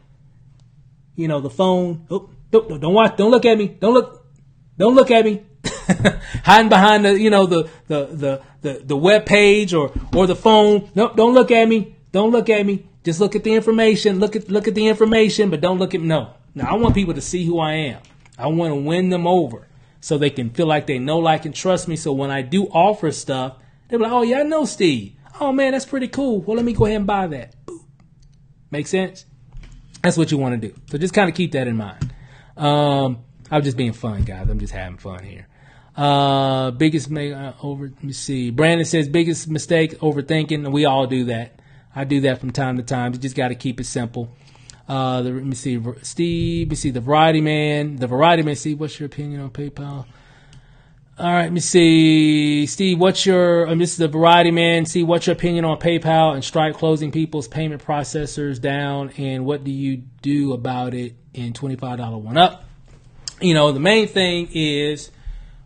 the phone. Oh, don't watch. Don't look at me. Don't look at me. Hiding behind the web page or the phone. Nope. Don't look at me. Don't look at me. Just look at the information. Look at the information, but don't look at me. No. Now I want people to see who I am. I want to win them over so they can feel like they know, like, and trust me. So when I do offer stuff, they're like, "Oh yeah, I know Steve. Oh man, that's pretty cool. Well, let me go ahead and buy that." Boop. Make sense? That's what you want to do. So just kind of keep that in mind. I'm just being fun, guys. I'm just having fun here. Biggest let me see. Brandon says biggest mistake, overthinking. We all do that. I do that from time to time. You just got to keep it simple. Let me see, Steve. Let me see, the Variety Man. The Variety Man. Steve, what's your opinion on PayPal? All right, let me see, Steve. This is the Variety Man. See, what's your opinion on PayPal and Stripe closing people's payment processors down, and what do you do about it in $25 one up? The main thing is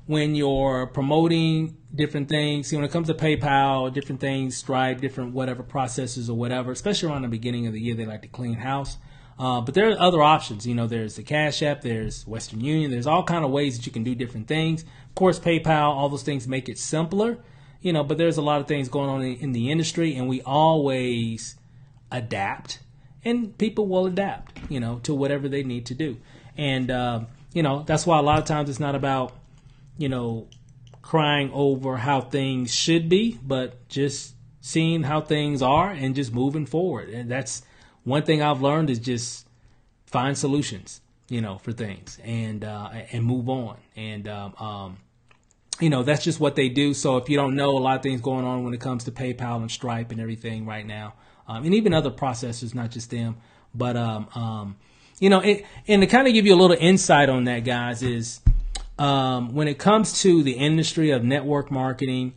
when you're promoting different things. See, when it comes to PayPal, different things, Stripe, different whatever processors or whatever, especially around the beginning of the year, they like to clean house. But there are other options. There's the Cash App, there's Western Union, there's all kind of ways that you can do different things. Of course, PayPal, all those things make it simpler, but there's a lot of things going on in the industry, and we always adapt, and people will adapt, to whatever they need to do. And, that's why a lot of times it's not about, crying over how things should be, but just seeing how things are and just moving forward. And that's one thing I've learned is just find solutions, for things and move on. And, that's just what they do. So if you don't know, a lot of things going on when it comes to PayPal and Stripe and everything right now, and even other processors, not just them. But, and to kind of give you a little insight on that, guys, is when it comes to the industry of network marketing,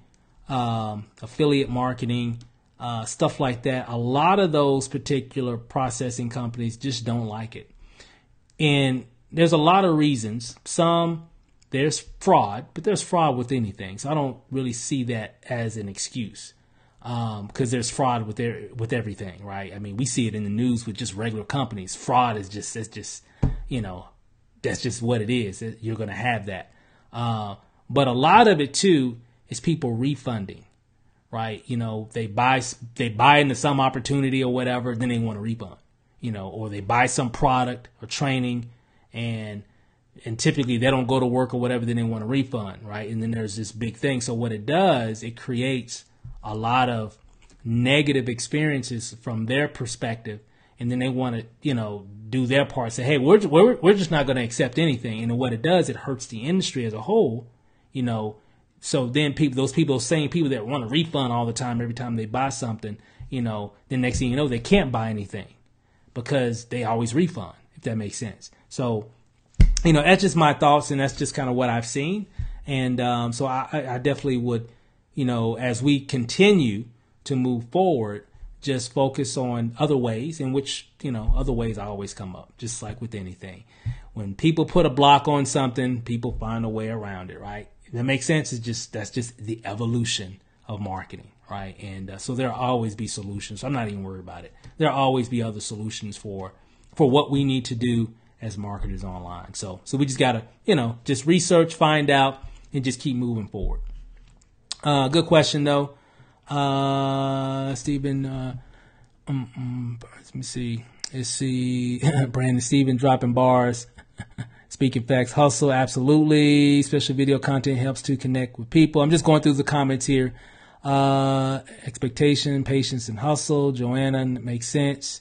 affiliate marketing, stuff like that, a lot of those particular processing companies just don't like it. And there's a lot of reasons. There's fraud, but there's fraud with anything. So I don't really see that as an excuse, because there's fraud with everything, right? I mean, we see it in the news with just regular companies. Fraud is just that's just what it is. You're going to have that. But a lot of it too is people refunding, right? They buy into some opportunity or whatever, then they want to refund, or they buy some product or training and typically they don't go to work or whatever, then they want to refund, right? And then there's this big thing. So what it does, it creates a lot of negative experiences from their perspective. And then they want to, do their part, say, hey, we're just not going to accept anything. And what it does, it hurts the industry as a whole, So then those same people that want to refund all the time, every time they buy something, the next thing you know, they can't buy anything because they always refund, if that makes sense. So, that's just my thoughts, and that's just kind of what I've seen. And so I definitely would, as we continue to move forward, just focus on other ways in which, other ways always come up, just like with anything. When people put a block on something, people find a way around it, right? That makes sense. That's just the evolution of marketing, right? And so there'll always be solutions. I'm not even worried about it. There'll always be other solutions for what we need to do as marketers online. So we just gotta, just research, find out, and just keep moving forward. Good question though. Stephen, let me see. Let's see. Brandon, Stephen dropping bars. Speaking facts, hustle, absolutely. Special video content helps to connect with people. I'm just going through the comments here. Expectation, patience, and hustle. Joanna, makes sense.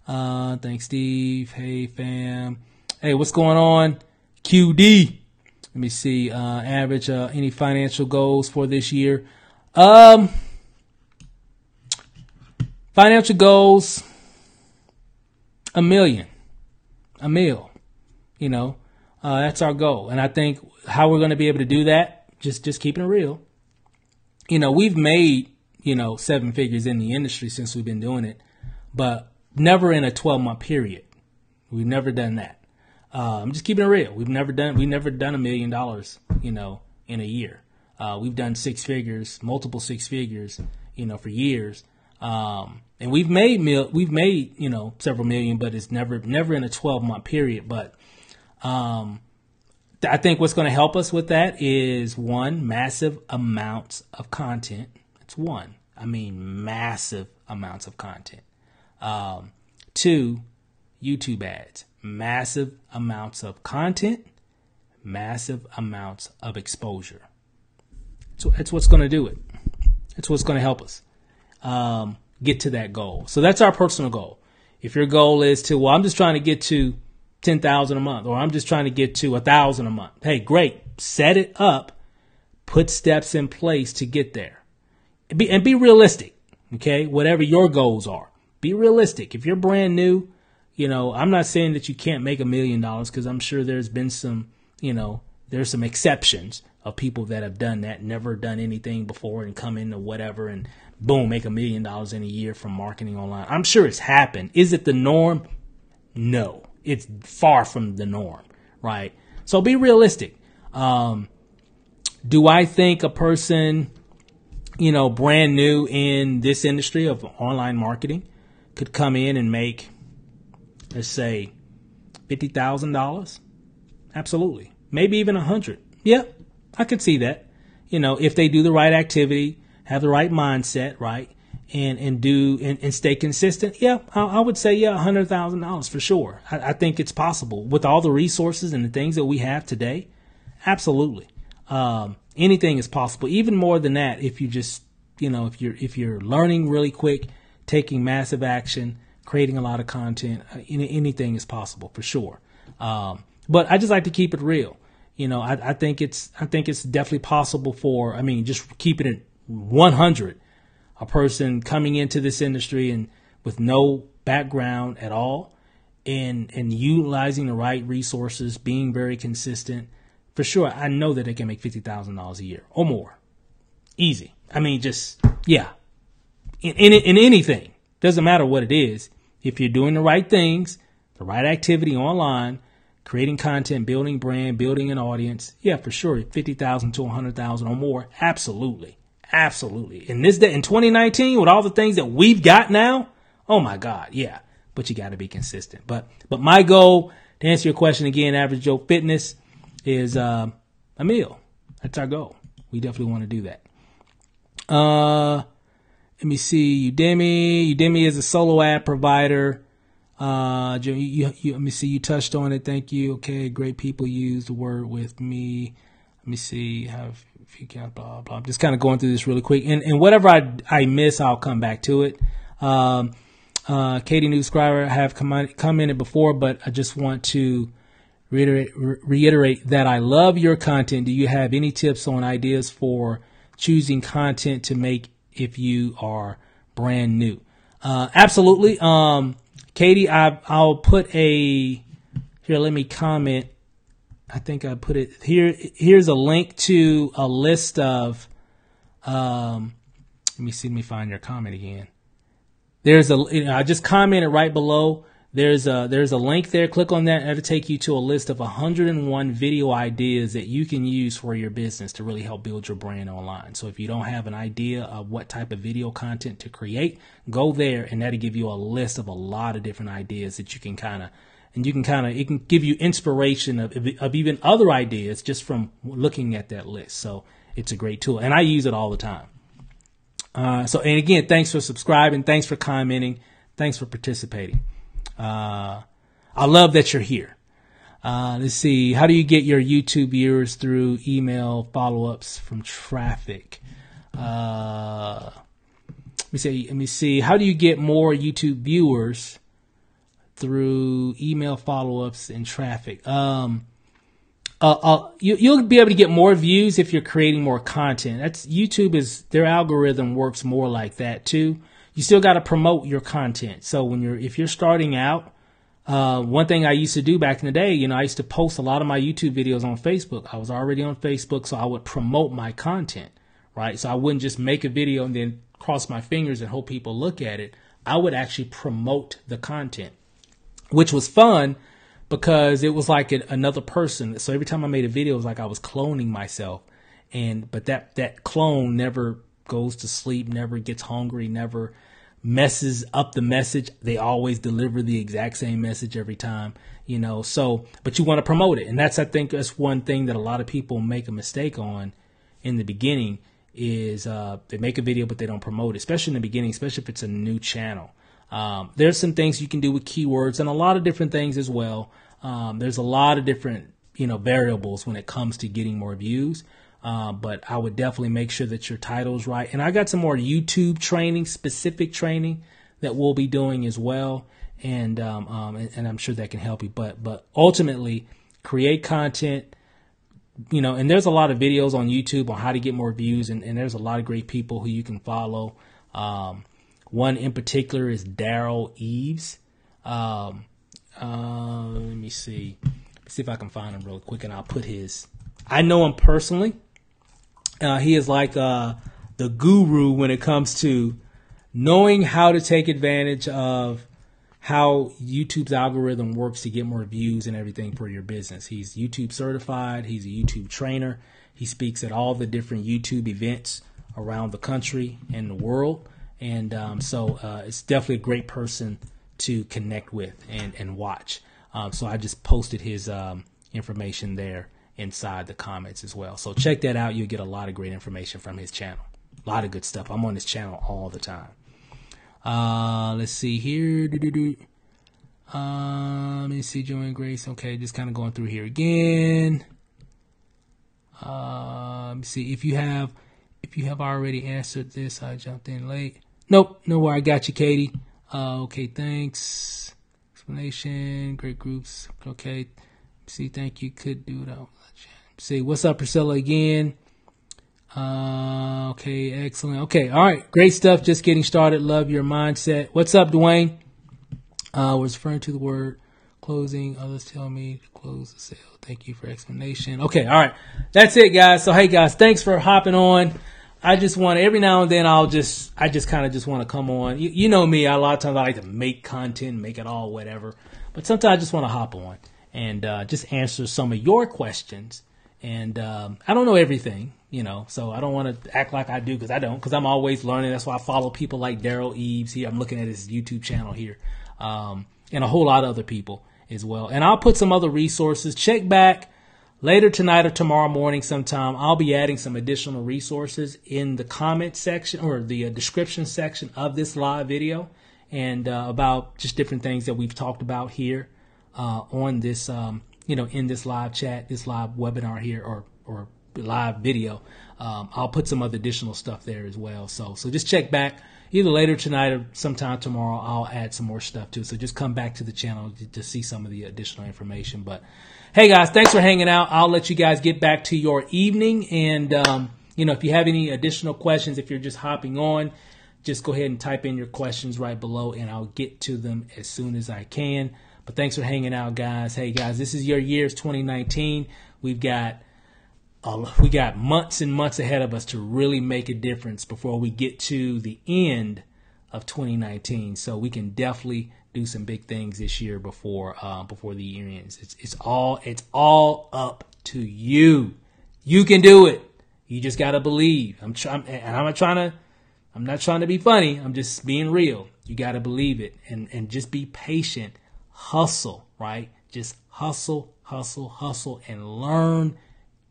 Thanks, Steve. Hey, fam. Hey, what's going on? QD. Let me see. Average, any financial goals for this year? Financial goals, $1 million, a mil, that's our goal. And I think how we're going to be able to do that, just keeping it real. We've made, 7 figures in the industry since we've been doing it, but never in a 12-month period. We've never done that. I'm just keeping it real. We've never done $1 million, in a year. We've done 6 figures, multiple 6 figures, for years. And we've made several million, but it's never in a 12-month period. But I think what's going to help us with that is, one, massive amounts of content. It's one. I mean, massive amounts of content. 2, YouTube ads. Massive amounts of content, massive amounts of exposure. So that's what's going to do it. That's what's going to help us get to that goal. So that's our personal goal. If your goal is to, I'm just trying to get to 10,000 a month, or I'm just trying to get to 1,000 a month. Hey, great. Set it up. Put steps in place to get there. And be realistic. Okay. Whatever your goals are, be realistic. If you're brand new, I'm not saying that you can't make $1 million, because I'm sure there's been some, there's some exceptions of people that have done that, never done anything before and come into whatever and boom, make $1 million in a year from marketing online. I'm sure it's happened. Is it the norm? No, it's far from the norm, right? So be realistic. Do I think a person, brand new in this industry of online marketing could come in and make, let's say, $50,000? Absolutely. Maybe even 100. Yeah, I could see that. If they do the right activity, have the right mindset, right, and stay consistent. Yeah, I would say, $100,000 for sure. I think it's possible with all the resources and the things that we have today. Absolutely. Anything is possible. Even more than that, if you just, if you're learning really quick, taking massive action, creating a lot of content, anything is possible for sure. But I just like to keep it real. I think it's definitely possible for, just keeping it 100, a person coming into this industry and with no background at all, and utilizing the right resources, being very consistent. For sure, I know that they can make $50,000 a year or more. Easy. In anything. Doesn't matter what it is. If you're doing the right things, the right activity online, creating content, building brand, building an audience, yeah, for sure, 50,000 to 100,000 or more, absolutely, absolutely. In this day, in 2019, with all the things that we've got now, oh my God, yeah. But you got to be consistent. But my goal, to answer your question again, Average Joe Fitness, is $1 million. That's our goal. We definitely want to do that. Let me see. Udemy is a solo ad provider. Let me see. You touched on it. Thank you. Okay. Great people use the word with me. Let me see. If you can, blah, blah. I'm just kind of going through this really quick. And whatever I miss, I'll come back to it. Katie Newscriber, I have commented before, but I just want to reiterate that I love your content. Do you have any tips on ideas for choosing content to make if you are brand new? Absolutely. Katie, I'll put here, let me comment. I think I put it here. Here's a link to a list of, let me find your comment again. I just commented right below. There's a link there. Click on that. It'll take you to a list of 101 video ideas that you can use for your business to really help build your brand online. So if you don't have an idea of what type of video content to create, go there and that'll give you a list of a lot of different ideas that you can it can give you inspiration of even other ideas just from looking at that list. So it's a great tool and I use it all the time. And again, thanks for subscribing. Thanks for commenting. Thanks for participating. I love that you're here. Let's see. How do you get your YouTube viewers through email follow-ups from traffic? Let me see. How do you get more YouTube viewers through email follow-ups and traffic? You'll be able to get more views if you're creating more content. YouTube their algorithm works more like that too. you still got to promote your content. So if you're starting out, one thing I used to do back in the day, you know, I used to post a lot of my YouTube videos on Facebook. I was already on Facebook, so I would promote my content, right? So I wouldn't just make a video and then cross my fingers and hope people look at it. I would actually promote the content, which was fun because it was like another person. So every time I made a video, it was like I was cloning myself. But that clone never goes to sleep, never gets hungry, never messes up the message. They always deliver the exact same message every time, you know. So, but you want to promote it. And I think that's one thing that a lot of people make a mistake on in the beginning is they make a video, but they don't promote it, especially in the beginning, especially if it's a new channel. There's some things you can do with keywords and a lot of different things as well. There's a lot of different, you know, variables when it comes to getting more views. But I would definitely make sure that your title's right. And I got some more YouTube training, specific training that we'll be doing as well. And I'm sure that can help you. But ultimately, create content, you know, and there's a lot of videos on YouTube on how to get more views. And there's a lot of great people who you can follow. One in particular is Daryl Eves. Let me see. See if I can find him real quick, and I'll put his. I know him personally. He is like the guru when it comes to knowing how to take advantage of how YouTube's algorithm works to get more views and everything for your business. He's YouTube certified. He's a YouTube trainer. He speaks at all the different YouTube events around the country and the world. And so it's definitely a great person to connect with and watch. So I just posted his information there inside the comments as well. So check that out. You'll get a lot of great information from his channel. A lot of good stuff. I'm on his channel all the time. Let's see here. Let me see, Joanne Grace. Okay, just kind of going through here again. Let me see if you have already answered this. I jumped in late. Nope, no, I got you, Katie. Okay, thanks. Explanation, great groups. Okay, see, thank you. Could do it. See, what's up, Priscilla, again? Okay, excellent. Okay, all right, great stuff. Just getting started. Love your mindset. What's up, Dwayne? Was referring to the word closing. Others tell me to close the sale. Thank you for explanation. Okay, all right, that's it, guys. So, hey, guys, thanks for hopping on. I just want every now and then I just kind of just want to come on. You know me. A lot of times I like to make content, make it all whatever. But sometimes I just want to hop on and just answer some of your questions. And I don't know everything, you know, so I don't want to act like I do because I don't, because I'm always learning. That's why I follow people like Daryl Eves here. I'm looking at his YouTube channel here and a whole lot of other people as well. And I'll put some other resources. Check back later tonight or tomorrow morning sometime. I'll be adding some additional resources in the comment section or the description section of this live video and about just different things that we've talked about here on this you know, in this live chat, this live webinar here or live video. I'll put some other additional stuff there as well. So just check back either later tonight or sometime tomorrow. I'll add some more stuff too. So just come back to the channel to see some of the additional information. But hey guys, thanks for hanging out. I'll let you guys get back to your evening. And, you know, if you have any additional questions, if you're just hopping on, just go ahead and type in your questions right below and I'll get to them as soon as I can. But thanks for hanging out, guys. Hey, guys, this is your year. It's 2019. We got months and months ahead of us to really make a difference before we get to the end of 2019. So we can definitely do some big things this year before the year ends. It's all up to you. You can do it. You just gotta believe. I'm not trying to be funny. I'm just being real. You gotta believe it and just be patient. Hustle, right? Just hustle, and learn.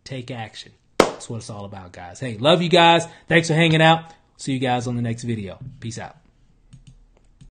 Take action. That's what it's all about, guys. Hey, love you guys. Thanks for hanging out. See you guys on the next video. Peace out.